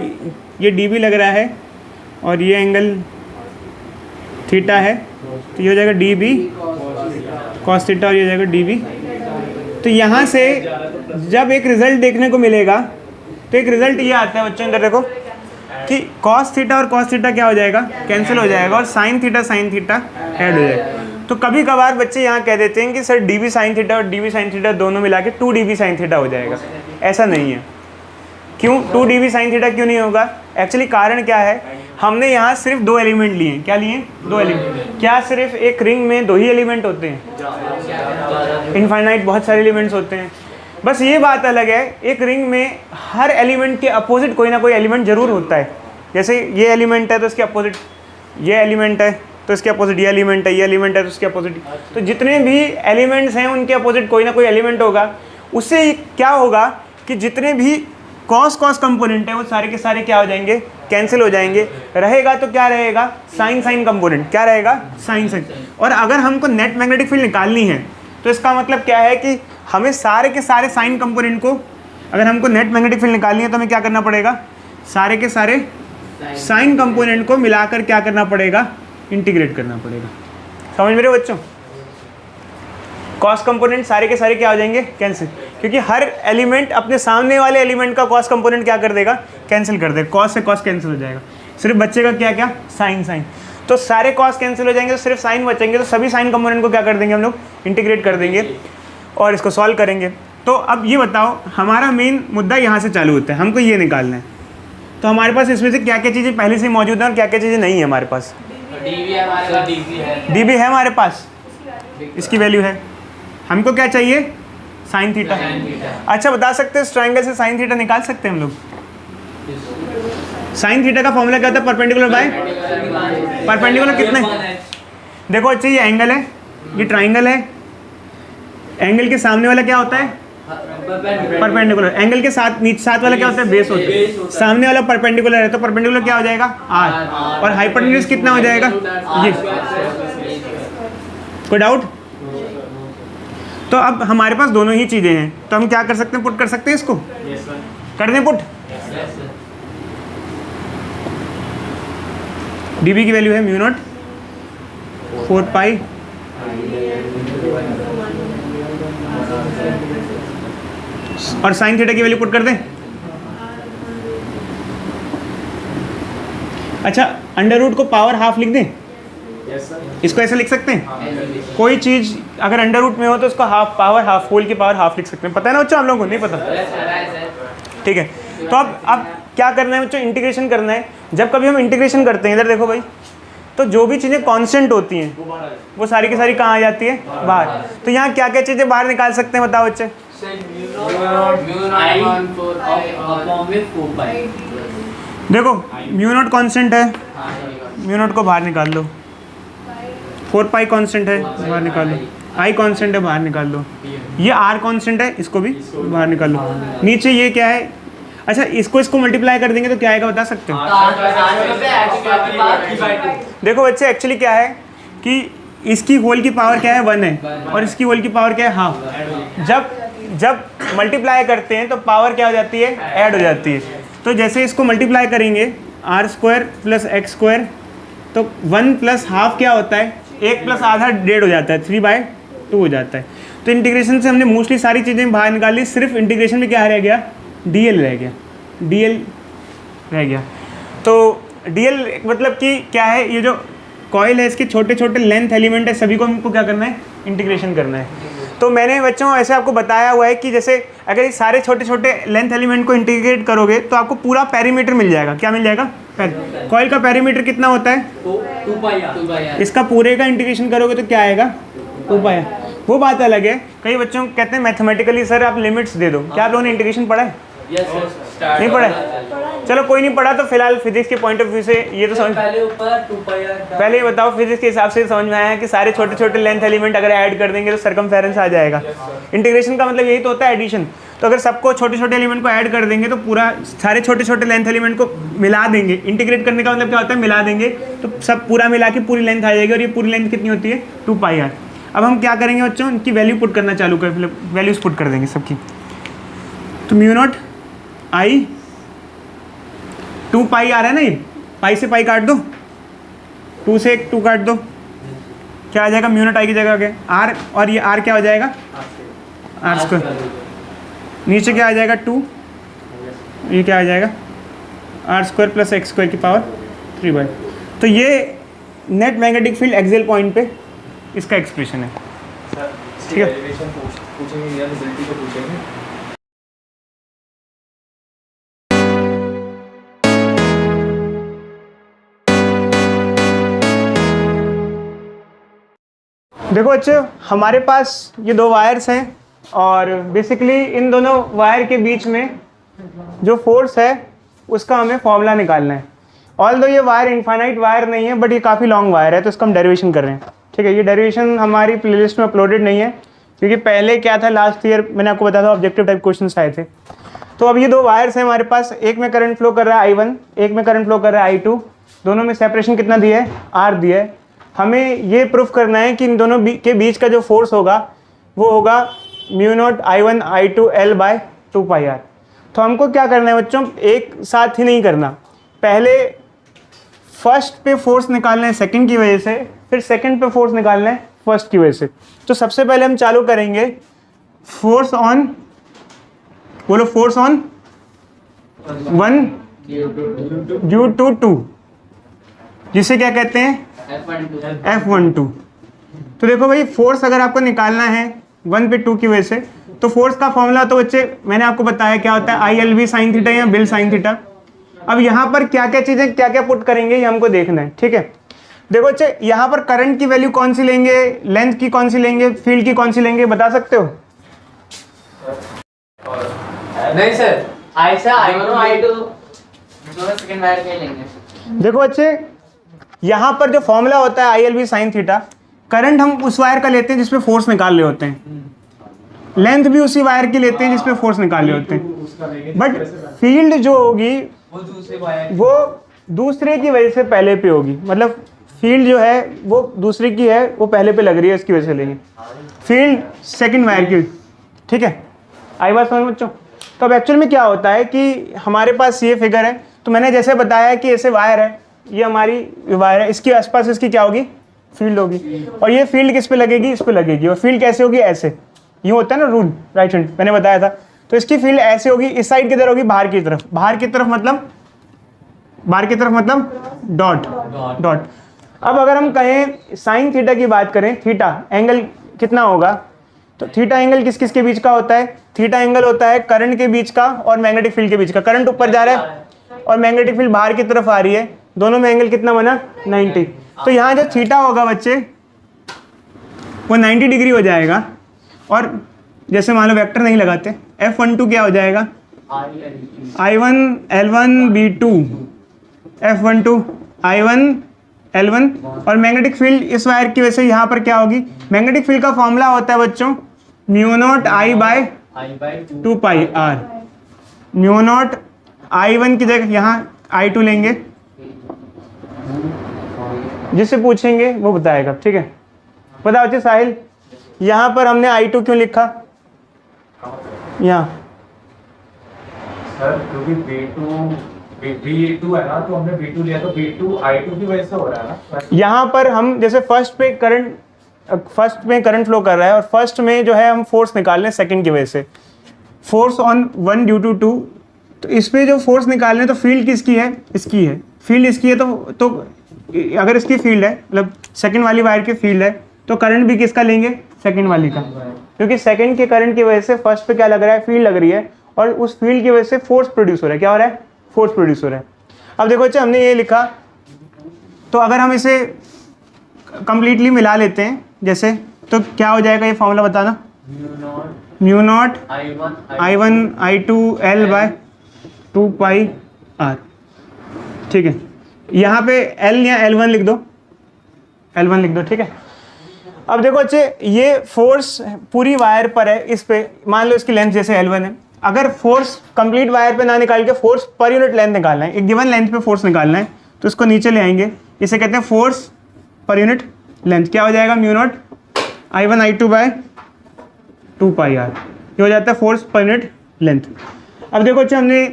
ये dB लग रहा है और ये एंगल थीटा है, तो ये हो जाएगा dB कॉस थीटा और ये हो जाएगा dB। तो यहाँ से जब एक रिज़ल्ट देखने को मिलेगा तो एक रिज़ल्ट ये आता है बच्चों, इधर देखो कि कॉस थीटा और कॉस थीटा क्या हो जाएगा, कैंसिल हो जाएगा, और साइन थीटा ऐड हो जाएगा। तो कभी कभार बच्चे यहाँ कह देते हैं कि सर dB साइन थीटा और dB साइन थीटा दोनों मिला के 2 dB साइन थीटा हो जाएगा। ऐसा नहीं है। क्यों 2 dB साइन थीटा क्यों नहीं होगा? एक्चुअली कारण क्या है, हमने यहाँ सिर्फ 2 एलिमेंट लिए हैं। क्या लिए? 2 एलिमेंट। क्या सिर्फ एक रिंग में 2 ही एलिमेंट होते हैं? इनफाइनाइट बहुत सारे एलिमेंट्स होते हैं। बस ये बात अलग है, एक रिंग में हर एलिमेंट के अपोजिट कोई ना कोई एलिमेंट जरूर होता है। जैसे ये एलिमेंट है तो इसके अपोजिट ये एलिमेंट है, तो इसके अपोजिट ये एलिमेंट है, ये एलिमेंट है तो इसके अपोजिट। तो जितने भी एलिमेंट्स हैं उनके अपोजिट कोई ना कोई एलिमेंट होगा। उससे क्या होगा कि जितने भी कॉस कंपोनेंट है वो सारे के सारे क्या हो जाएंगे, कैंसिल हो जाएंगे। रहेगा तो क्या रहेगा, साइन कंपोनेंट। क्या रहेगा, साइन। और अगर हमको नेट मैग्नेटिक फील्ड निकालनी है तो इसका मतलब क्या है कि हमें सारे के सारे साइन कंपोनेंट को, अगर हमको नेट मैग्नेटिक फील्ड निकालनी है तो हमें क्या करना पड़ेगा, सारे के सारे साइन कंपोनेंट को मिलाकर क्या करना पड़ेगा, इंटीग्रेट करना पड़ेगा। समझ में रहे हो बच्चों? कॉस कंपोनेंट सारे के सारे क्या हो जाएंगे, कैंसिल, क्योंकि हर एलिमेंट अपने सामने वाले एलिमेंट का कॉस कंपोनेंट क्या कर देगा, कैंसिल कर देगा। कॉस से कॉस कैंसिल हो जाएगा, सिर्फ बचेगा क्या क्या, साइन। तो सारे कॉस कैंसिल हो जाएंगे तो सिर्फ साइन बचेंगे। तो सभी साइन कंपोनेंट को क्या कर देंगे हम लोग, इंटीग्रेट कर देंगे और इसको सॉल्व करेंगे। तो अब ये बताओ, हमारा मेन मुद्दा यहाँ से चालू होता है, हमको ये निकालना है। तो हमारे पास इसमें से क्या क्या चीज़ें पहले से मौजूद हैं और क्या क्या चीज़ें नहीं है हमारे पास। डीवी है हमारे पास, डी है हमारे पास, इसकी वैल्यू है। हमको क्या चाहिए, साइन थीटा। अच्छा बता सकते हैं इस ट्राइंगल से साइन थीटा निकाल सकते हैं हम लोग। साइन थीटा का फॉर्मूला क्या होता है, परपेंडिकुलर बाय परपेंडिकुलर कितने। देखो अच्छा ये एंगल है, ये ट्राइंगल है, एंगल के सामने वाला क्या होता है, परपेंडिकुलर। एंगल के साथ साथ वाला क्या होता है, बेस होता है। सामने वाला परपेंडिकुलर है तो परपेंडिकुलर क्या हो जाएगा, आर, और हाइपोटेन्यूज कितना हो जाएगा, ये। कोई डाउट। तो अब हमारे पास दोनों ही चीजें हैं, तो हम क्या कर सकते हैं, पुट कर सकते हैं इसको। कर दें पुट। डीबी की वैल्यू है म्यू नॉट 4 पाई और साइन थीटा की वैल्यू पुट कर दें। अच्छा अंडर रूट को पावर हाफ लिख दें, इसको ऐसे लिख सकते हैं। कोई चीज अगर अंडर रूट में हो तो उसको हाफ पावर हाफ, होल की पावर हाफ लिख सकते हैं। पता है ना बच्चों, आप लोगों को नहीं पता, ठीक है। तो अब क्या करना है बच्चों, इंटीग्रेशन करना है। जब कभी हम इंटीग्रेशन करते हैं, इधर देखो भाई, तो जो भी चीज़ें कांस्टेंट होती हैं वो सारी की सारी कहाँ आ जाती है, बाहर। तो यहाँ क्या क्या चीज़ें बाहर निकाल सकते हैं, बताओ बच्चे। देखो म्यू नॉट कांस्टेंट है, म्यू नॉट को बाहर निकाल लो। 4 पाई कांस्टेंट है, बाहर निकाल लो। आई कांस्टेंट है, बाहर निकाल लो। ये आर कांस्टेंट है, इसको भी बाहर निकाल लो। नीचे ये क्या है, अच्छा इसको मल्टीप्लाई कर देंगे तो क्या आएगा, बता सकते हो। देखो बच्चे एक्चुअली क्या है कि इसकी होल की पावर क्या है, 1 है, और इसकी होल की पावर क्या है, हाफ। जब मल्टीप्लाई करते हैं तो पावर क्या हो जाती है, ऐड हो जाती है। तो जैसे इसको मल्टीप्लाई करेंगे R square plus X square, तो 1 प्लस हाफ क्या होता है, 1 प्लस आधा 1.5 हो जाता है, 3/2 हो जाता है। तो इंटीग्रेशन से हमने मोस्टली सारी चीज़ें बाहर निकाली, सिर्फ इंटीग्रेशन में क्या रह गया, डीएल रह गया, डीएल रह गया। तो डीएल मतलब कि क्या है, ये जो कॉइल है इसके छोटे छोटे लेंथ एलिमेंट है, सभी को हमको क्या करना है, इंटीग्रेशन करना है। तो मैंने बच्चों ऐसे आपको बताया हुआ है कि जैसे अगर ये सारे छोटे छोटे लेंथ एलिमेंट को इंटीग्रेट करोगे तो आपको पूरा पेरीमीटर मिल जाएगा। क्या मिल जाएगा, कॉइल का पेरीमीटर कितना होता है, 2 पाई। इसका पूरे का इंटीग्रेशन करोगे तो क्या आएगा, 2 पाई। वो बात अलग है, कई बच्चों कहते हैं मैथमेटिकली सर आप लिमिट्स दे दो। क्या आप लोगों ने इंटीग्रेशन पढ़ा है, नहीं पढ़ा है? चलो कोई नहीं पढ़ा तो फिलहाल फिजिक्स के पॉइंट ऑफ व्यू से ये तो समझ, पहले ये बताओ फिजिक्स के हिसाब से समझ में आया है कि सारे छोटे छोटे लेंथ एलिमेंट अगर ऐड कर देंगे तो सरकमफेरेंस आ जाएगा। इंटीग्रेशन का मतलब यही तो होता है, एडिशन। तो अगर सबको छोटे छोटे एलिमेंट को ऐड कर देंगे तो पूरा सारे छोटे छोटे लेंथ एलिमेंट को मिला देंगे। इंटीग्रेट करने का मतलब क्या होता है, मिला देंगे तो सब पूरा मिला के पूरी लेंथ आ जाएगी, और ये पूरी लेंथ कितनी होती है, 2 पाई आर। अब हम क्या करेंगे बच्चों, इनकी वैल्यू पुट करना चालू कर, वैल्यूज पुट कर देंगे सबकी। तो म्यू नॉट आई 2 पाई आ रहा है ना, ये पाई से पाई काट दो, 2 से 2 काट दो, क्या आ जाएगा, म्यू नॉट आई की जगह क्या आर, और ये आर क्या हो जाएगा, आर स्क्वायर। नीचे क्या आ जाएगा 2, ये क्या आ जाएगा R square plus X square की पावर 3/। तो ये net magnetic field axial point पे इसका एक्सप्रेशन है, ठीक है। देखो बच्चों हमारे पास ये 2 वायर्स हैं, और बेसिकली इन दोनों वायर के बीच में जो फोर्स है उसका हमें फॉर्मूला निकालना है। ऑल्दो ये वायर इनफाइनाइट वायर नहीं है, बट ये काफ़ी लॉन्ग वायर है, तो इसका हम डेरिवेशन कर रहे हैं, ठीक है। ये डेरिवेशन हमारी प्लेलिस्ट में अपलोडेड नहीं है, क्योंकि पहले क्या था, लास्ट ईयर मैंने आपको बताया था ऑब्जेक्टिव टाइप क्वेश्चन आए थे। तो अब ये 2 वायर्स हैं हमारे पास, एक में करंट फ्लो कर रहा है I1, एक में करंट फ्लो कर रहा है I2, दोनों में सेपरेशन कितना दिया है, R दिया है। हमें ये प्रूफ करना है कि इन दोनों के बीच का जो फोर्स होगा वो होगा mu naught I1 I2 L/2 pi are. तो हमको क्या करना है बच्चों, एक साथ ही नहीं करना, पहले फर्स्ट पे फोर्स निकालना है सेकंड की वजह से, फिर सेकंड पे फोर्स निकालना है फर्स्ट की वजह से। तो सबसे पहले हम चालू करेंगे फोर्स ऑन, बोलो फोर्स ऑन 1 ड्यू टू 2, जिसे क्या कहते हैं F12। तो देखो भाई फोर्स अगर आपको निकालना है 1 पे 2 की वजह से, तो फोर्स का फॉर्मूला तो बच्चे मैंने आपको बताया क्या होता है, I L B sine theta या बिल साइन थीटा। अब यहाँ पर क्या क्या चीज़ें क्या क्या पुट करेंगे ये हमको देखना है, ठीक है। देखो बच्चे यहाँ पर करंट की वैल्यू कौन सी लेंगे, लेंथ की कौन सी लेंगे, फील्ड की कौन सी लेंगे, बता सकते हो? नहीं सर, ऐसा I2 दोनों सेकंड वायर के लेंगे। देखो बच्चे यहाँ पर जो फॉर्मूला होता है I L B sine theta, current हम उस वायर का लेते हैं जिसपे फोर्स निकाल रहे होते हैं, लेंथ भी उसी वायर की लेते हैं जिसपे फोर्स निकाल रहे होते हैं, बट फील्ड जो होगी वो दूसरे की वजह से पहले पे होगी। मतलब फील्ड जो है वो दूसरे की है, वो पहले पे लग रही है, इसकी वजह से लेंगे फील्ड सेकंड वायर की, ठीक है। आई बात समझ बच्चों? तो अब एक्चुअल में क्या होता है कि हमारे पास ये फिगर है, तो मैंने जैसे बताया कि ऐसे वायर है, ये हमारी वायर है, इसके आसपास इसकी क्या होगी, फील्ड होगी, और ये फील्ड किस पे लगेगी, इस पे लगेगी। और फील्ड कैसे होगी, ऐसे, ये होता है ना रूल राइट हैंड, मैंने बताया था। तो इसकी फील्ड ऐसे होगी, इस साइड किधर होगी, बाहर की तरफ, बाहर की तरफ मतलब डॉट डॉट। अब अगर हम कहें साइन थीटा की बात करें, थीटा एंगल कितना होगा, तो थीटा एंगल किस किस के बीच का होता है, थीटा एंगल होता है करंट के बीच का और मैग्नेटिक फील्ड के बीच का। करंट ऊपर जा रहा है और मैग्नेटिक फील्ड बाहर की तरफ आ रही है, दोनों में एंगल कितना बना, 90। तो यहाँ जो थीटा होगा बच्चे वो 90 डिग्री हो जाएगा। और जैसे मान लो वेक्टर नहीं लगाते, F12 क्या हो जाएगा, I1 L1 B2, F12 I1 L1। और मैग्नेटिक फील्ड इस वायर की वजह से यहाँ पर क्या होगी, मैग्नेटिक फील्ड का फॉर्मूला होता है बच्चों mu nought I by 2 pi R। म्यू नॉट I1 की जगह यहाँ I2 लेंगे, जिससे पूछेंगे वो बताएगा, ठीक है। पता बच्चे साहिल, यहाँ पर हमने I2 क्यों लिखा यहाँ, सर क्योंकि B2 है ना, तो हमने B2 लिया, तो B2 I2 की वजह से हो रहा है ना। यहाँ पर हम जैसे फर्स्ट में करंट फ्लो कर रहा है और फर्स्ट में जो है हम फोर्स निकाल रहे हैं सेकंड की वजह से, फोर्स ऑन 1 ड्यू टू 2। तो इस पे जो फोर्स निकालने, तो फील्ड किसकी है, इसकी है, फील्ड इसकी है। तो अगर इसकी फील्ड है, मतलब सेकंड वाली वायर की फील्ड है, तो करंट भी किसका लेंगे, सेकंड वाली का, क्योंकि सेकंड के करंट की वजह से फर्स्ट पे क्या लग रहा है, फील्ड लग रही है, और उस फील्ड की वजह से फोर्स प्रोड्यूस हो रहा है। क्या हो रहा है, फोर्स प्रोड्यूस हो रहा है। अब देखो बच्चे हमने ये लिखा, तो अगर हम इसे कंप्लीटली मिला लेते हैं जैसे, तो क्या हो जाएगा, ये फॉर्मूला बताना, mu not I1 I2 L by 2 pi R, ठीक है। यहाँ पे L या L1 लिख दो, L1 लिख दो, ठीक है। अब देखो बच्चे ये फोर्स पूरी वायर पर है, इस पे मान लो इसकी लेंथ जैसे L1 है। अगर फोर्स कंप्लीट वायर पे ना निकाल के फोर्स पर यूनिट लेंथ निकालना है, एक गिवन लेंथ पे फोर्स निकालना है, तो इसको नीचे ले आएंगे, इसे कहते हैं फोर्स पर यूनिट लेंथ। क्या हो जाएगा, mu not I1 I2 by 2 pi R, ये हो जाता है फोर्स पर यूनिट लेंथ। अब देखो बच्चे हमने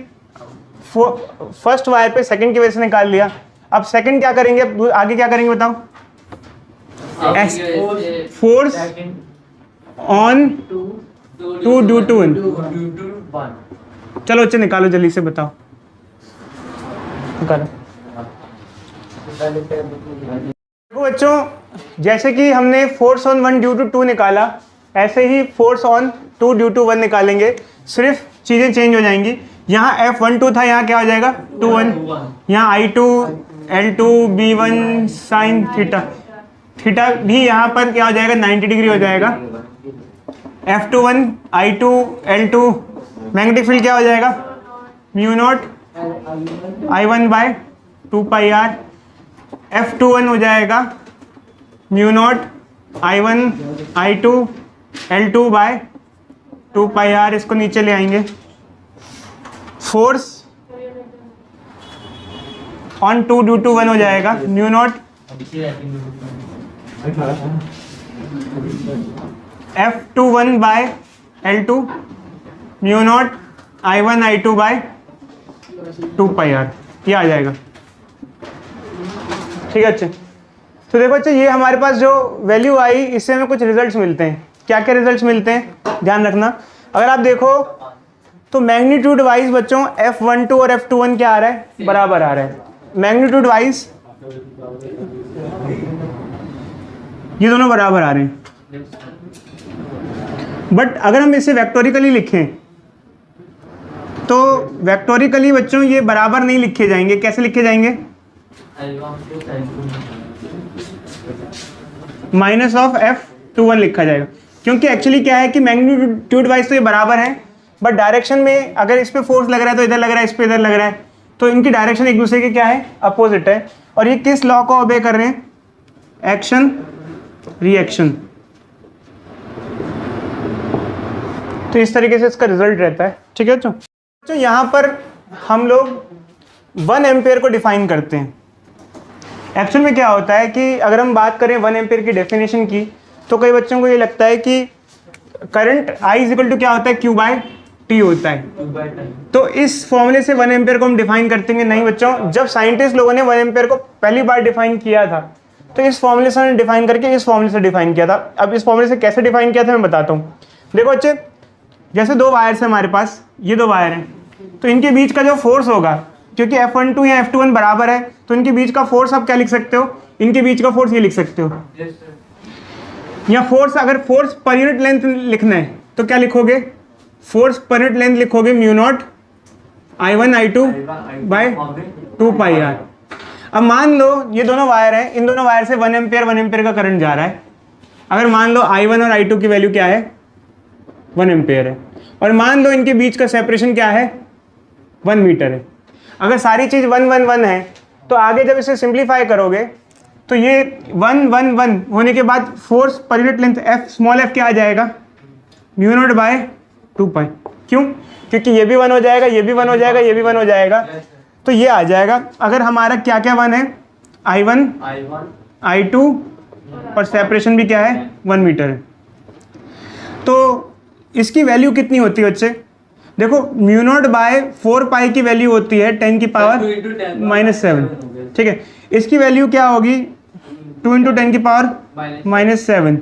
फर्स्ट वायर पे सेकंड की वजह से निकाल लिया, अब सेकंड क्या करेंगे, अब आगे क्या करेंगे बताओ, फोर्स ऑन 2 ड्यू टू 1। चलो बच्चे निकालो जल्दी से, बताओ निकालो। देखो बच्चों जैसे कि हमने फोर्स ऑन 1 ड्यू टू 2 निकाला, ऐसे ही फोर्स ऑन 2 ड्यू टू 1 निकालेंगे, सिर्फ चीज़ें चेंज हो जाएंगी। यहाँ F12 था, यहाँ क्या हो जाएगा 2-1, यहाँ I2 L2 B1 sine theta, theta भी यहाँ पर क्या हो जाएगा 90 डिग्री हो जाएगा। F21 I2 L2 magnetic field क्या हो जाएगा mu not I1 by 2 pi R। F21 हो जाएगा mu not I1 I2 L2 by 2 pi R। इसको नीचे ले आएंगे, फोर्स ऑन 2 ड्यू टू 1 हो जाएगा mu nought F21 by L2 mu not I1 I2 by 2 pi R, ये आ जाएगा। ठीक है अच्छे, तो देखो अच्छे ये हमारे पास जो वैल्यू आई, इससे हमें कुछ रिजल्ट्स मिलते हैं। क्या क्या रिजल्ट्स मिलते हैं ध्यान रखना। अगर आप देखो तो मैग्नीट्यूड वाइज बच्चों F12 और F21 क्या आ रहा है, बराबर आ रहा है। मैग्नीट्यूड वाइज ये दोनों बराबर आ रहे हैं। बट अगर हम इसे वेक्टोरिकली लिखें तो वेक्टोरिकली बच्चों ये बराबर नहीं लिखे जाएंगे। कैसे लिखे जाएंगे? माइनस ऑफ F21 लिखा जाएगा, क्योंकि एक्चुअली क्या है कि मैग्नीट्यूड वाइज तो ये बराबर है, बट डायरेक्शन में अगर इस पे फोर्स लग रहा है तो इधर लग रहा है, इस पे इधर लग रहा है, तो इनकी डायरेक्शन एक दूसरे के क्या है? अपोजिट है। और ये किस लॉ को ओबे कर रहे हैं? Action reaction. तो इस तरीके से इसका रिजल्ट रहता है। ठीक है बच्चों, यहाँ पर हम लोग 1 एम्पेयर को डिफाइन करते हैं। एक्चुअल में क्या होता है कि अगर हम बात करें 1 एम्पेयर की डेफिनेशन की, तो कई बच्चों को ये लगता है कि करंट I इक्वल टू क्या होता है? Q/T होता है। तो इस फॉर्मूले से 1 एम्पेयर को हम डिफाइन करते हैं। नहीं बच्चों, जब साइंटिस्ट लोगों ने 1 एम्पेयर को पहली बार डिफाइन किया था तो इस फॉर्मूले से डिफाइन करके इस फॉर्मूले से डिफाइन किया था। अब इस फॉर्मूले से कैसे डिफाइन किया था मैं बताता हूँ। देखो बच्चे, जैसे 2 वायर्स हैं हमारे पास, ये 2 वायर हैं, तो इनके बीच का जो फोर्स होगा, क्योंकि F12 या F21 बराबर है, तो इनके बीच का फोर्स आप क्या लिख सकते हो? इनके बीच का फोर्स ये लिख सकते हो। या फोर्स, अगर फोर्स पर यूनिट लेंथ लिखना है तो क्या लिखोगे? फोर्स पर यूनिट लेंथ लिखोगे μ0 I1 I2 बाय 2πr। अब मान लो ये दोनों वायर हैं, इन दोनों वायर से 1 एम्पेयर का करंट जा रहा है। अगर मान लो I1 और I2 की वैल्यू क्या है? 1 एम्पेयर है, और मान लो इनके बीच का सेपरेशन क्या है? 1 मीटर है। अगर सारी चीज़ 1 1 1 है तो आगे जब इसे सिंप्लीफाई करोगे तो ये 1 1 1 होने के बाद force per unit length F small f क्या आ जाएगा? μ0 बाय 2π। क्यों? क्योंकि ये भी 1 हो जाएगा, ये भी 1 हो जाएगा, ये भी 1 हो जाएगा, तो ये आ जाएगा। अगर हमारा क्या क्या 1 है? I1 I2 और सेपरेशन भी क्या है? 1 मीटर है। तो इसकी वैल्यू कितनी होती है बच्चे? देखो μ0 बाय 4π की वैल्यू होती है 10 की पावर -7। ठीक है, इसकी वैल्यू क्या होगी? 2 × 10 की पावर -7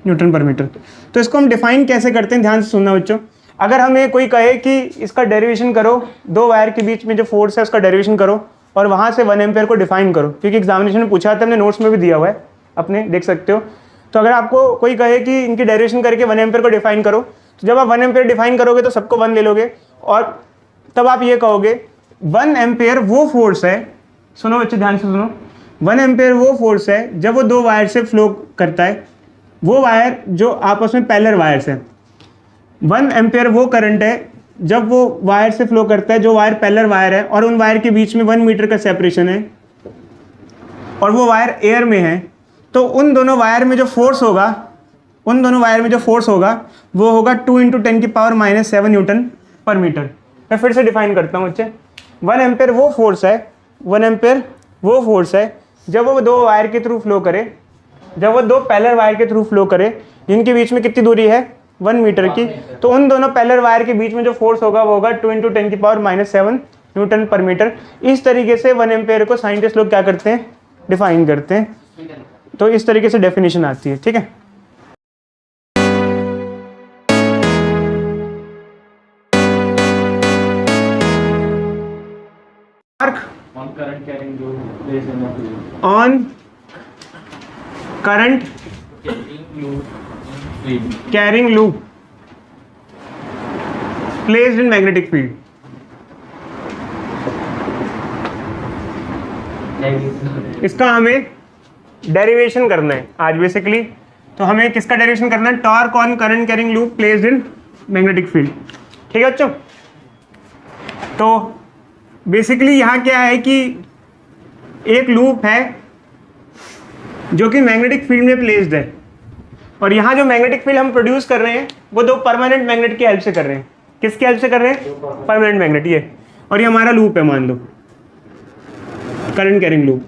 न्यूटन पर मीटर। तो इसको हम डिफाइन कैसे करते हैं, ध्यान से सुनना बच्चों। अगर हमें कोई कहे कि इसका डेरिवेशन करो, 2 वायर के बीच में जो फोर्स है उसका डेरिवेशन करो और वहाँ से 1 एम्पेयर को डिफाइन करो, क्योंकि एग्जामिनेशन में पूछा था, हमने नोट्स में भी दिया हुआ है अपने, देख सकते हो। तो अगर आपको कोई कहे कि इनकी डेरिवेशन करके 1 एम्पेयर को डिफाइन करो, तो जब आप 1 एम्पेयर डिफाइन करोगे तो सबको 1 ले लोगे, और तब आप ये कहोगे 1 एम्पेयर वो फोर्स है, सुनो बच्चे ध्यान से सुनो, 1 एम्पेयर वो फोर्स है जब वो 2 वायर से फ्लो करता है, वो वायर जो आपस में पैरेलल वायर्स हैं। 1 एम्पेयर वो करंट है जब वो वायर से फ्लो करता है जो वायर पैरेलल वायर है और उन वायर के बीच में 1 मीटर का सेपरेशन है और वो वायर एयर में है। तो उन दोनों वायर में जो फोर्स होगा, वो होगा 2 × 10 की पावर -7 न्यूटन पर मीटर। मैं फिर से डिफाइन करता हूँ बच्चे। 1 एम्पेयर वो फोर्स है, 1 एम्पेयर वो फोर्स है जब वो 2 वायर के थ्रू फ्लो करे, जब वो 2 पैरेलल वायर के थ्रू फ्लो करे, जिनके बीच में कितनी दूरी है? 1 मीटर की। तो उन दोनों पैरेलल वायर के बीच में जो फोर्स होगा वो होगा 2 × 10 की पावर -7 न्यूटन पर मीटर। इस तरीके से 1 एम्पेयर को साइंटिस्ट लोग क्या करते हैं? डिफाइन करते हैं। तो इस तरीके से डेफिनेशन आती है। ठीक है, on current carrying loop placed in the field. On current carrying loop placed in magnetic field. इसका हमें डेरिवेशन करना है आज बेसिकली। तो हमें किसका डेरिवेशन करना है? Torque on current carrying loop placed in magnetic field. ठीक है बच्चों, तो बेसिकली यहाँ क्या है कि एक लूप है जो कि मैग्नेटिक फील्ड में प्लेस्ड है, और यहाँ जो मैग्नेटिक फील्ड हम प्रोड्यूस कर रहे हैं वो 2 परमानेंट मैग्नेट की हेल्प से कर रहे हैं। किसकी हेल्प से कर रहे हैं? Permanent magnet. ये और ये हमारा लूप है, मान लो करंट कैरिंग लूप।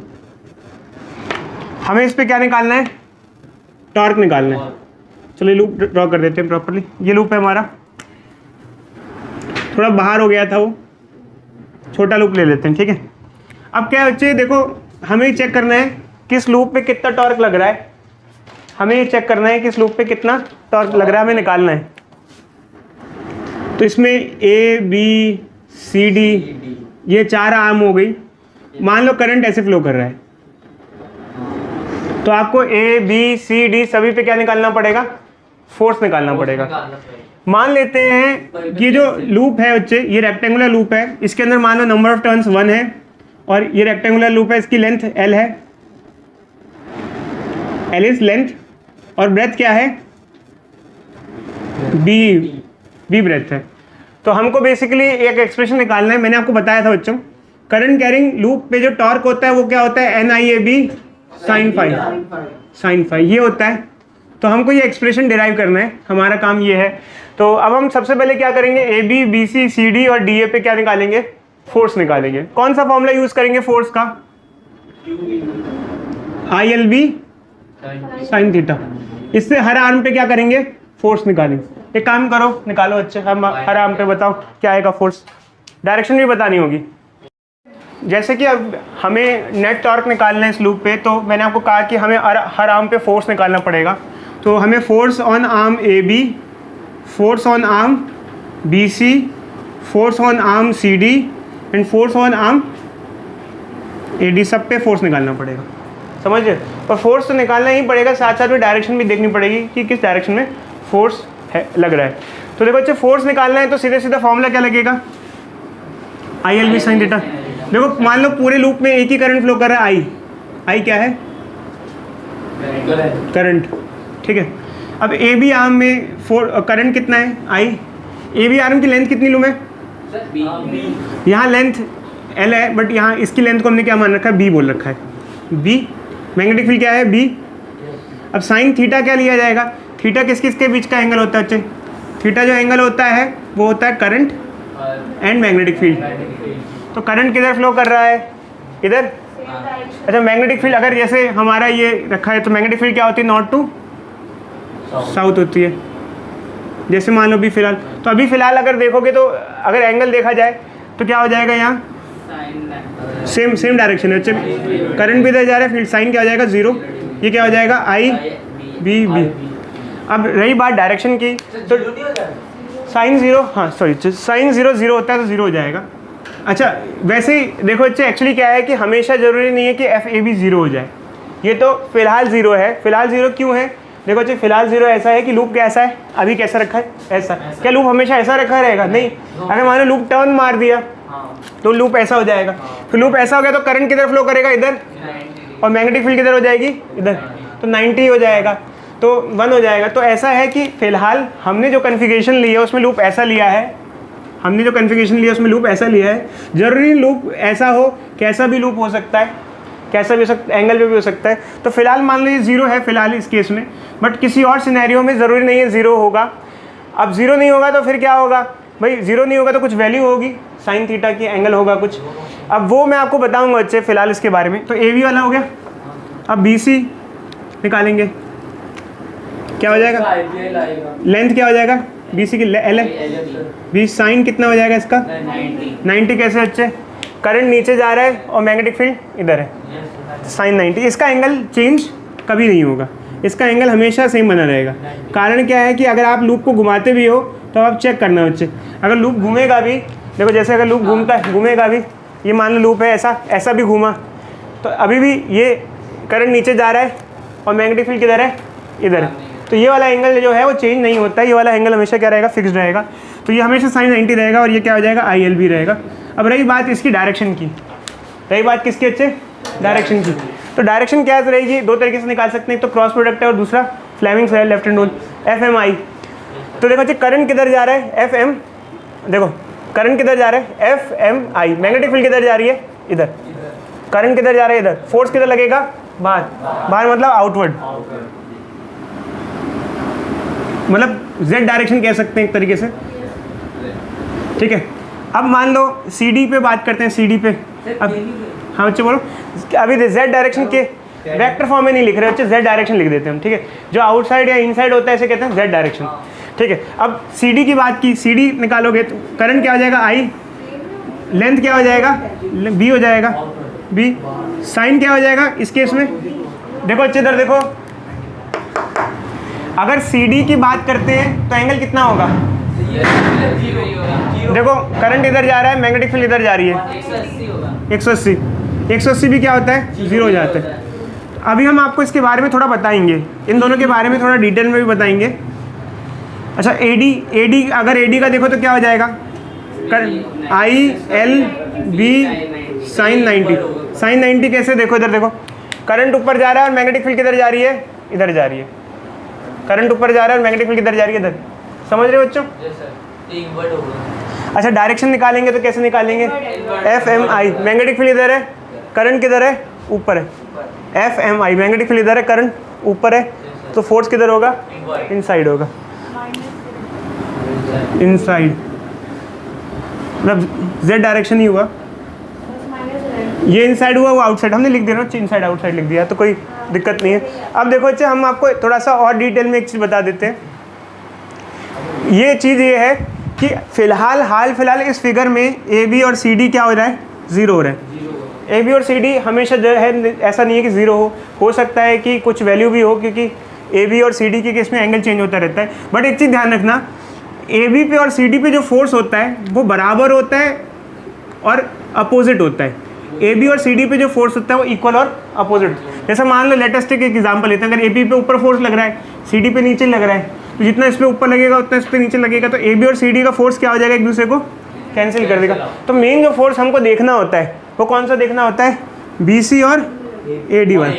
हमें इस पे क्या निकालना है? टॉर्क निकालना है। चलो ये लूप ड्रॉ कर देते हैं प्रॉपर्ली। ये लूप है हमारा, थोड़ा बाहर हो गया था वो, छोटा लूप ले लेते हैं। ठीक है, अब क्या बच्चे देखो, हमें चेक करना है किस लूप पे कितना टॉर्क लग रहा है। हमें ये चेक करना है किस लूप पे कितना टॉर्क लग रहा है, हमें निकालना है। तो इसमें A B C D ये 4 आर्म हो गई। मान लो करंट ऐसे फ्लो कर रहा है, तो आपको A B C D सभी पे क्या निकालना पड़ेगा? फोर्स निकालना पड़ेगा। मान लेते हैं कि जो लूप है बच्चे, ये रेक्टेंगुलर लूप है, इसके अंदर मान लो नंबर ऑफ टर्न्स 1 है, और ये रेक्टेंगुलर लूप है, इसकी लेंथ L है, L इज लेंथ, और ब्रेथ क्या है, B ब्रेथ है। तो हमको बेसिकली एक एक्सप्रेशन निकालना है। मैंने आपको बताया था बच्चों, करंट कैरिंग लूप पे जो टॉर्क होता है वो क्या होता है, NIAB sin phi ये होता है। तो हमको ये एक्सप्रेशन डिराइव करना है, हमारा काम ये है। तो अब हम सबसे पहले क्या करेंगे, AB BC CD और DA पे क्या निकालेंगे, फोर्स निकालेंगे। कौन सा फॉर्मूला यूज करेंगे फोर्स का, ILB sin थीटा। इससे हर आर्म पे क्या करेंगे, फोर्स निकालेंगे। एक काम करो, निकालो अच्छे, हम हर आर्म पे बताओ क्या आएगा फोर्स, डायरेक्शन भी बतानी होगी। जैसे कि अब हमें नेट टॉर्क निकालना है इस लूप पे, तो मैंने आपको कहा कि हमें हर आर्म पे फोर्स निकालना पड़ेगा। तो हमें force on arm AB, force on arm BC, force on arm CD and force on arm AD, सब पे फोर्स निकालना पड़ेगा, समझे। और फोर्स तो निकालना ही पड़ेगा, साथ साथ में डायरेक्शन भी देखनी पड़ेगी कि किस डायरेक्शन में फोर्स है लग रहा है। तो देखो बच्चे, फोर्स निकालना है तो सीधे सीधा फॉर्मूला क्या लगेगा, ILB sin थीटा। देखो मान लो पूरे लूप में एक ही करंट फ्लो कर रहा है, I क्या है, करंट, ठीक है। अब AB आर्म में करंट कितना है, I। AB आर्म की लेंथ कितनी लूँ मैं, यहाँ लेंथ L है, बट यहाँ इसकी लेंथ को हमने क्या मान रखा है, B बोल रखा है, B। मैग्नेटिक फील्ड क्या है, B। अब साइन थीटा क्या लिया जाएगा, थीटा किस किस के बीच का एंगल होता है बच्चे, थीटा जो एंगल होता है वो होता है करंट एंड मैग्नेटिक फील्ड। तो करंट किधर फ्लो कर रहा है, इधर। अच्छा, मैग्नेटिक फील्ड अगर जैसे हमारा ये रखा है तो मैग्नेटिक फील्ड क्या होती है, नॉर्थ टू साउथ होती है। जैसे मान लो अभी फिलहाल, तो अभी फिलहाल अगर देखोगे तो अगर एंगल देखा जाए तो क्या हो जाएगा, यहाँ सेम डायरेक्शन है बच्चे, करंट भी इधर जा रहा है, फील्ड साइन क्या हो जाएगा, 0। ये क्या हो जाएगा, IBB। अब रही बात डायरेक्शन की, तो साइन 0, हाँ सॉरी, साइन 0 0 होता है तो 0 हो जाएगा। अच्छा, वैसे ही देखो बच्चे, एक्चुअली क्या है कि हमेशा ज़रूरी नहीं है कि FAB 0 हो जाए। ये तो फिलहाल 0 है। फिलहाल 0 क्यों है, देखो बच्चे, फिलहाल 0 ऐसा है कि लूप कैसा है, अभी कैसा रखा है, ऐसा। क्या लूप हमेशा ऐसा रखा रहेगा, नहीं। अगर मान लो लूप टर्न मार दिया तो लूप ऐसा हो जाएगा। फिर लूप ऐसा हो गया तो करंट किधर फ्लो करेगा, इधर, और मैग्नेटिक फील्ड किधर हो जाएगी, इधर, तो 90 हो जाएगा, तो 1 हो जाएगा। तो ऐसा है कि फिलहाल हमने जो कन्फिगरेशन ली है उसमें लूप ऐसा लिया है, हमने जो कन्फिगरेशन लिया उसमें लूप ऐसा लिया है। जरूरी लूप ऐसा हो, कैसा भी लूप हो सकता है, कैसा भी हो सकता, एंगल पे भी हो सकता है। तो फिलहाल मान लीजिए 0 है फिलहाल इस केस में, बट किसी और सिनेरियो में ज़रूरी नहीं है 0 होगा। अब 0 नहीं होगा तो फिर क्या होगा भाई, 0 नहीं होगा तो कुछ वैल्यू होगी साइन थीटा की, एंगल होगा कुछ। अब वो मैं आपको बताऊंगा बच्चे फिलहाल इसके बारे में। तो AB वाला हो गया। अब BC निकालेंगे, क्या हो जाएगा, लेंथ क्या हो जाएगा, BC की L है, B साइन कितना हो जाएगा इसका, 90। कैसे बच्चे, करंट नीचे जा रहा है और मैग्नेटिक फील्ड इधर है, साइन 90। इसका एंगल चेंज कभी नहीं होगा, इसका एंगल हमेशा सेम बना रहेगा। कारण क्या है कि अगर आप लूप को घुमाते भी हो तो आप चेक करना बच्चे, अगर लूप घूमेगा भी, देखो जैसे अगर लूप घूमेगा भी, ये मान लो लूप है ऐसा भी घूमा, तो अभी भी ये करंट नीचे जा रहा है और मैग्नेटिक फील्ड किधर है, इधर है। तो ये वाला एंगल जो है वो चेंज नहीं होता है, ये वाला एंगल हमेशा क्या रहेगा, फिक्स्ड रहेगा। तो ये हमेशा साइन 90 रहेगा और ये क्या हो जाएगा, ILB रहेगा। अब रही बात इसकी डायरेक्शन की, रही बात किसकी अच्छे, डायरेक्शन की। तो डायरेक्शन क्या रहेगी, दो तरीके से निकाल सकते हैं, एक तो क्रॉस प्रोडक्ट है और दूसरा फ्लेमिंग्स है, लेफ्ट हैंड रूल, FMI। तो देखो अच्छे, करंट किधर जा रहा है, FM, देखो करंट किधर जा रहा है, FMI। मैग्नेटिक फील्ड किधर जा रही है, इधर। करंट किधर जा रहा है, इधर। फोर्स किधर लगेगा, बाहर मतलब आउटवर्ड, मतलब Z डायरेक्शन कह सकते हैं एक तरीके से, ठीक है। अब मान लो CD पे बात करते हैं, CD पे। अब हाँ बच्चे बोलो, अभी Z डायरेक्शन के वेक्टर फॉर्म में नहीं लिख रहे बच्चे, Z डायरेक्शन लिख देते हैं हम, ठीक है। जो आउटसाइड या इनसाइड होता है इसे कहते हैं Z डायरेक्शन, ठीक है। अब CD की बात की, CD निकालोगे तो करंट क्या हो जाएगा, I, लेंथ क्या हो जाएगा, B हो जाएगा, B, साइन क्या हो जाएगा इस केस में, देखो अच्छे इधर देखो, अगर CD की बात करते हैं तो एंगल कितना होगा, देखो करंट इधर जा रहा है, मैग्नेटिक फील्ड इधर जा रही है, 180। 180 भी क्या होता है, 0 हो जाता है। अभी हम आपको इसके बारे में थोड़ा बताएंगे, इन दोनों के बारे में थोड़ा डिटेल में भी बताएंगे। अच्छा AD अगर AD का देखो तो क्या हो जाएगा, ILB sin 90 कैसे, देखो इधर देखो, करंट ऊपर जा रहा है और मैग्नेटिक फील्ड किधर जा रही है, इधर जा रही है। करंट ऊपर जा रहा है और मैग्नेटिक फील्ड किधर जा रही है, इधर। समझ रहे हो बच्चों? अच्छा डायरेक्शन निकालेंगे तो कैसे निकालेंगे, FMI, मैग्नेटिक फील्ड इधर है, करंट किधर है, ऊपर है। FMI मैग्नेटिक फील्ड इधर है, करंट ऊपर है, तो फोर्स किधर होगा, इनसाइड होगा, इनसाइड, मतलब Z डायरेक्शन ही हुआ, ये इनसाइड हुआ, वो आउटसाइड। हमने लिख दिया ना इनसाइड आउटसाइड लिख दिया, तो कोई दिक्कत नहीं है। अब देखो अच्छा, हम आपको थोड़ा सा और डिटेल में एक चीज़ बता देते हैं। ये चीज़ ये है कि हाल फिलहाल इस फिगर में AB और CD क्या हो रहा है, ज़ीरो हो रहा है। AB और CD हमेशा जो है ऐसा नहीं है कि ज़ीरो हो सकता है कि कुछ वैल्यू भी हो, क्योंकि AB और CD के केस में एंगल चेंज होता रहता है। बट एक चीज़ ध्यान रखना, AB पे और CD पे जो फोर्स होता है वो बराबर होता है और अपोजिट होता है। AB और CD पे जो फोर्स होता है वो इक्वल और अपोजिट। जैसे मान लो लेटेस्ट टेक एक एग्जांपल लेते हैं, अगर AB पे ऊपर फोर्स लग रहा है, CD पे नीचे लग रहा है, तो जितना इस पे ऊपर लगेगा उतना इस पे नीचे लगेगा, तो AB और CD का फोर्स क्या हो जाएगा, एक दूसरे को कैंसिल कर देगा। तो मेन जो फोर्स हमको देखना होता है वो कौन सा देखना होता है, BC और AD1,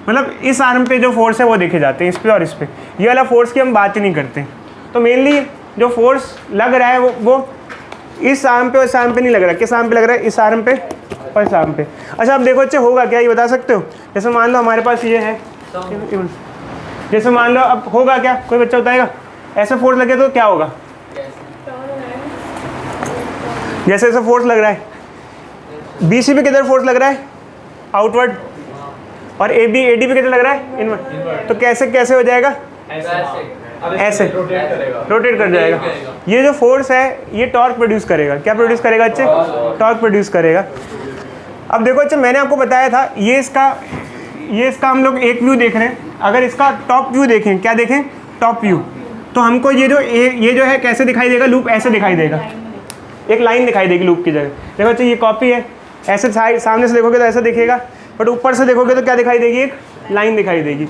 मतलब इस आर्म पे जो फोर्स है वो देखे जाते हैं, इस पे और इस पे। ये वाला फोर्स की हम बात ही नहीं करते। तो मेनली जो फोर्स लग रहा है वो इस आर्म पे और इस आर्म पे नहीं लग रहा है। किस आर्म पे लग रहा है, इस आर्म पे और इस आर्म पे। अच्छा अब देखो अच्छे होगा क्या, ये बता सकते हो? जैसे मान लो हमारे पास ये है, जैसे मान लो अब होगा क्या, कोई बच्चा बताएगा? ऐसे फोर्स लगे तो क्या होगा, जैसे ऐसे फोर्स लग रहा है, BC पे किधर फोर्स लग रहा है, आउटवर्ड, और AD पे किधर लग रहा है, इनवर्ड। तो कैसे हो जाएगा, ऐसे रोटेट कर जाएगा। ये जो फोर्स है ये टॉर्क प्रोड्यूस करेगा। क्या प्रोड्यूस करेगा अच्छे, टॉर्क प्रोड्यूस करेगा। अब देखो अच्छा, मैंने आपको बताया था ये इसका हम लोग एक व्यू देख रहे हैं। अगर इसका टॉप व्यू देखें, क्या देखें, टॉप व्यू, तो हमको ये जो है कैसे दिखाई देगा, लूप ऐसे दिखाई देगा, एक लाइन दिखाई देगी लूप की जगह। देखो अच्छा ये कॉपी है, ऐसे सामने से देखोगे तो ऐसा दिखेगा, बट ऊपर से देखोगे तो क्या दिखाई देगी, एक लाइन दिखाई देगी।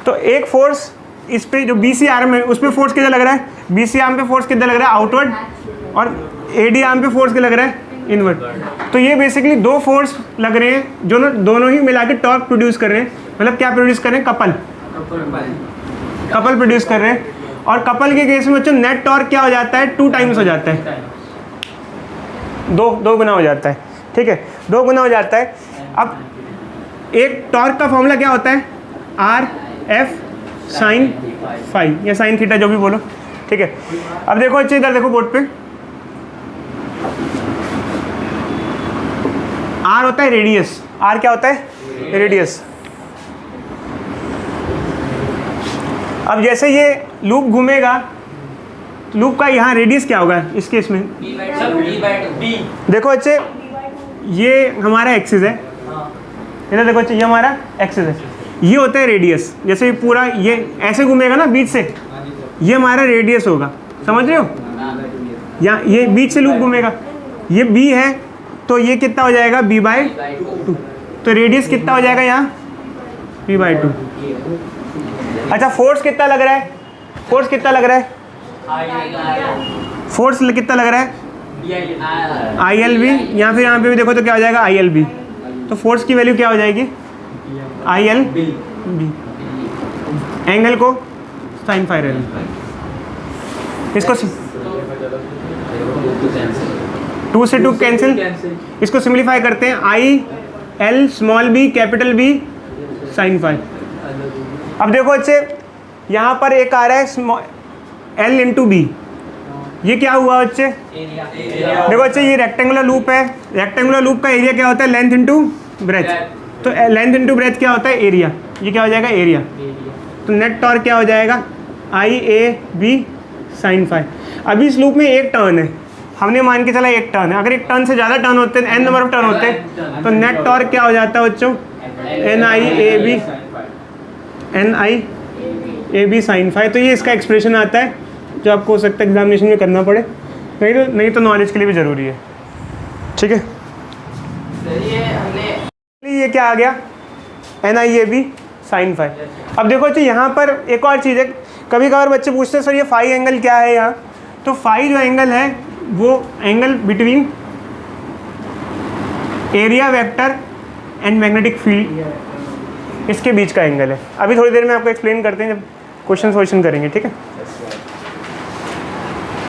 तो एक फोर्स इस पे जो BC आर्म है उस पर फोर्स किधर लग रहा है, BC आर्म पे फोर्स किधर लग रहा है, आउटवर्ड, और AD आर्म पे फोर्स किधर लग रहा है, इनवर्ड। तो ये बेसिकली दो फोर्स लग रहे हैं जो दोनों ही मिला के टॉर्क प्रोड्यूस कर रहे हैं। मतलब क्या प्रोड्यूस कर रहे हैं, कपल प्रोड्यूस कर रहे हैं। और कपल के केस में बच्चों नेट टॉर्क क्या हो जाता है, 2 टाइम्स हो जाता है, दो गुना हो जाता है। ठीक है, 2 गुना हो जाता है। अब एक टॉर्क का फॉर्मूला क्या होता है, RF sin फाई या sin थीटा, जो भी बोलो। ठीक है, अब देखो अच्छे इधर देखो बोर्ड पे, R होता है रेडियस। R क्या होता है, रेडियस। अब जैसे ये लूप घूमेगा, लूप का यहाँ रेडियस क्या होगा इस केस में, देखो अच्छे ये हमारा एक्सिस है, इधर देखो अच्छे ये हमारा एक्सिस है, ये होता है रेडियस। जैसे पूरा ये ऐसे घूमेगा ना बीच से, ये हमारा रेडियस होगा, समझ रहे हो? या ये बीच से लूप घूमेगा, ये B है, तो ये कितना हो जाएगा, B/2। तो रेडियस कितना हो जाएगा यहाँ, B/2। अच्छा फोर्स कितना लग रहा है, फोर्स कितना लग रहा है, फोर्स कितना लग रहा है, ILB, या फिर यहाँ पे भी देखो तो क्या हो जाएगा, ILB। तो फोर्स की वैल्यू क्या हो जाएगी, ILB। एंगल को sin फाई रहने, इसको 2 से 2 कैंसिल, इसको सिंप्लीफाई करते हैं, IL small b capital B sin phi. अब देखो अच्छे यहाँ पर एक आ रहा है L इंटू B, ये क्या हुआ बच्चे, देखो अच्छे ये रेक्टेंगुलर लूप है, रेक्टेंगुलर लूप का एरिया क्या होता है, लेंथ इंटू ब्रेथ। तो लेंथ इंटू ब्रेथ क्या होता है, एरिया। ये क्या हो जाएगा, एरिया। तो नेट टॉर्क क्या हो जाएगा, IAB sin फाई। अभी इस लूप में एक टर्न है, हमने मान के चला एक टर्न है। अगर एक टर्न से ज़्यादा टर्न होते हैं, n नंबर ऑफ टर्न होते हैं, तो नेट टॉर्क क्या हो जाता है बच्चों, NIAB sin फाई। तो ये इसका एक्सप्रेशन आता है जो आपको हो सकता है एग्जामिनेशन में करना पड़े, नहीं तो नॉलेज के लिए भी ज़रूरी है। ठीक है, ये क्या आ गया, NIAB sin फाई। अब देखो अच्छा यहाँ पर एक और चीज़ है, कभी कभार बच्चे पूछते हैं सर ये फाई एंगल क्या है यहाँ, तो फाई जो एंगल है वो angle between area vector and magnetic field, इसके बीच का एंगल है। अभी थोड़ी देर में आपको एक्सप्लेन करते हैं जब क्वेश्चन करेंगे, ठीक है।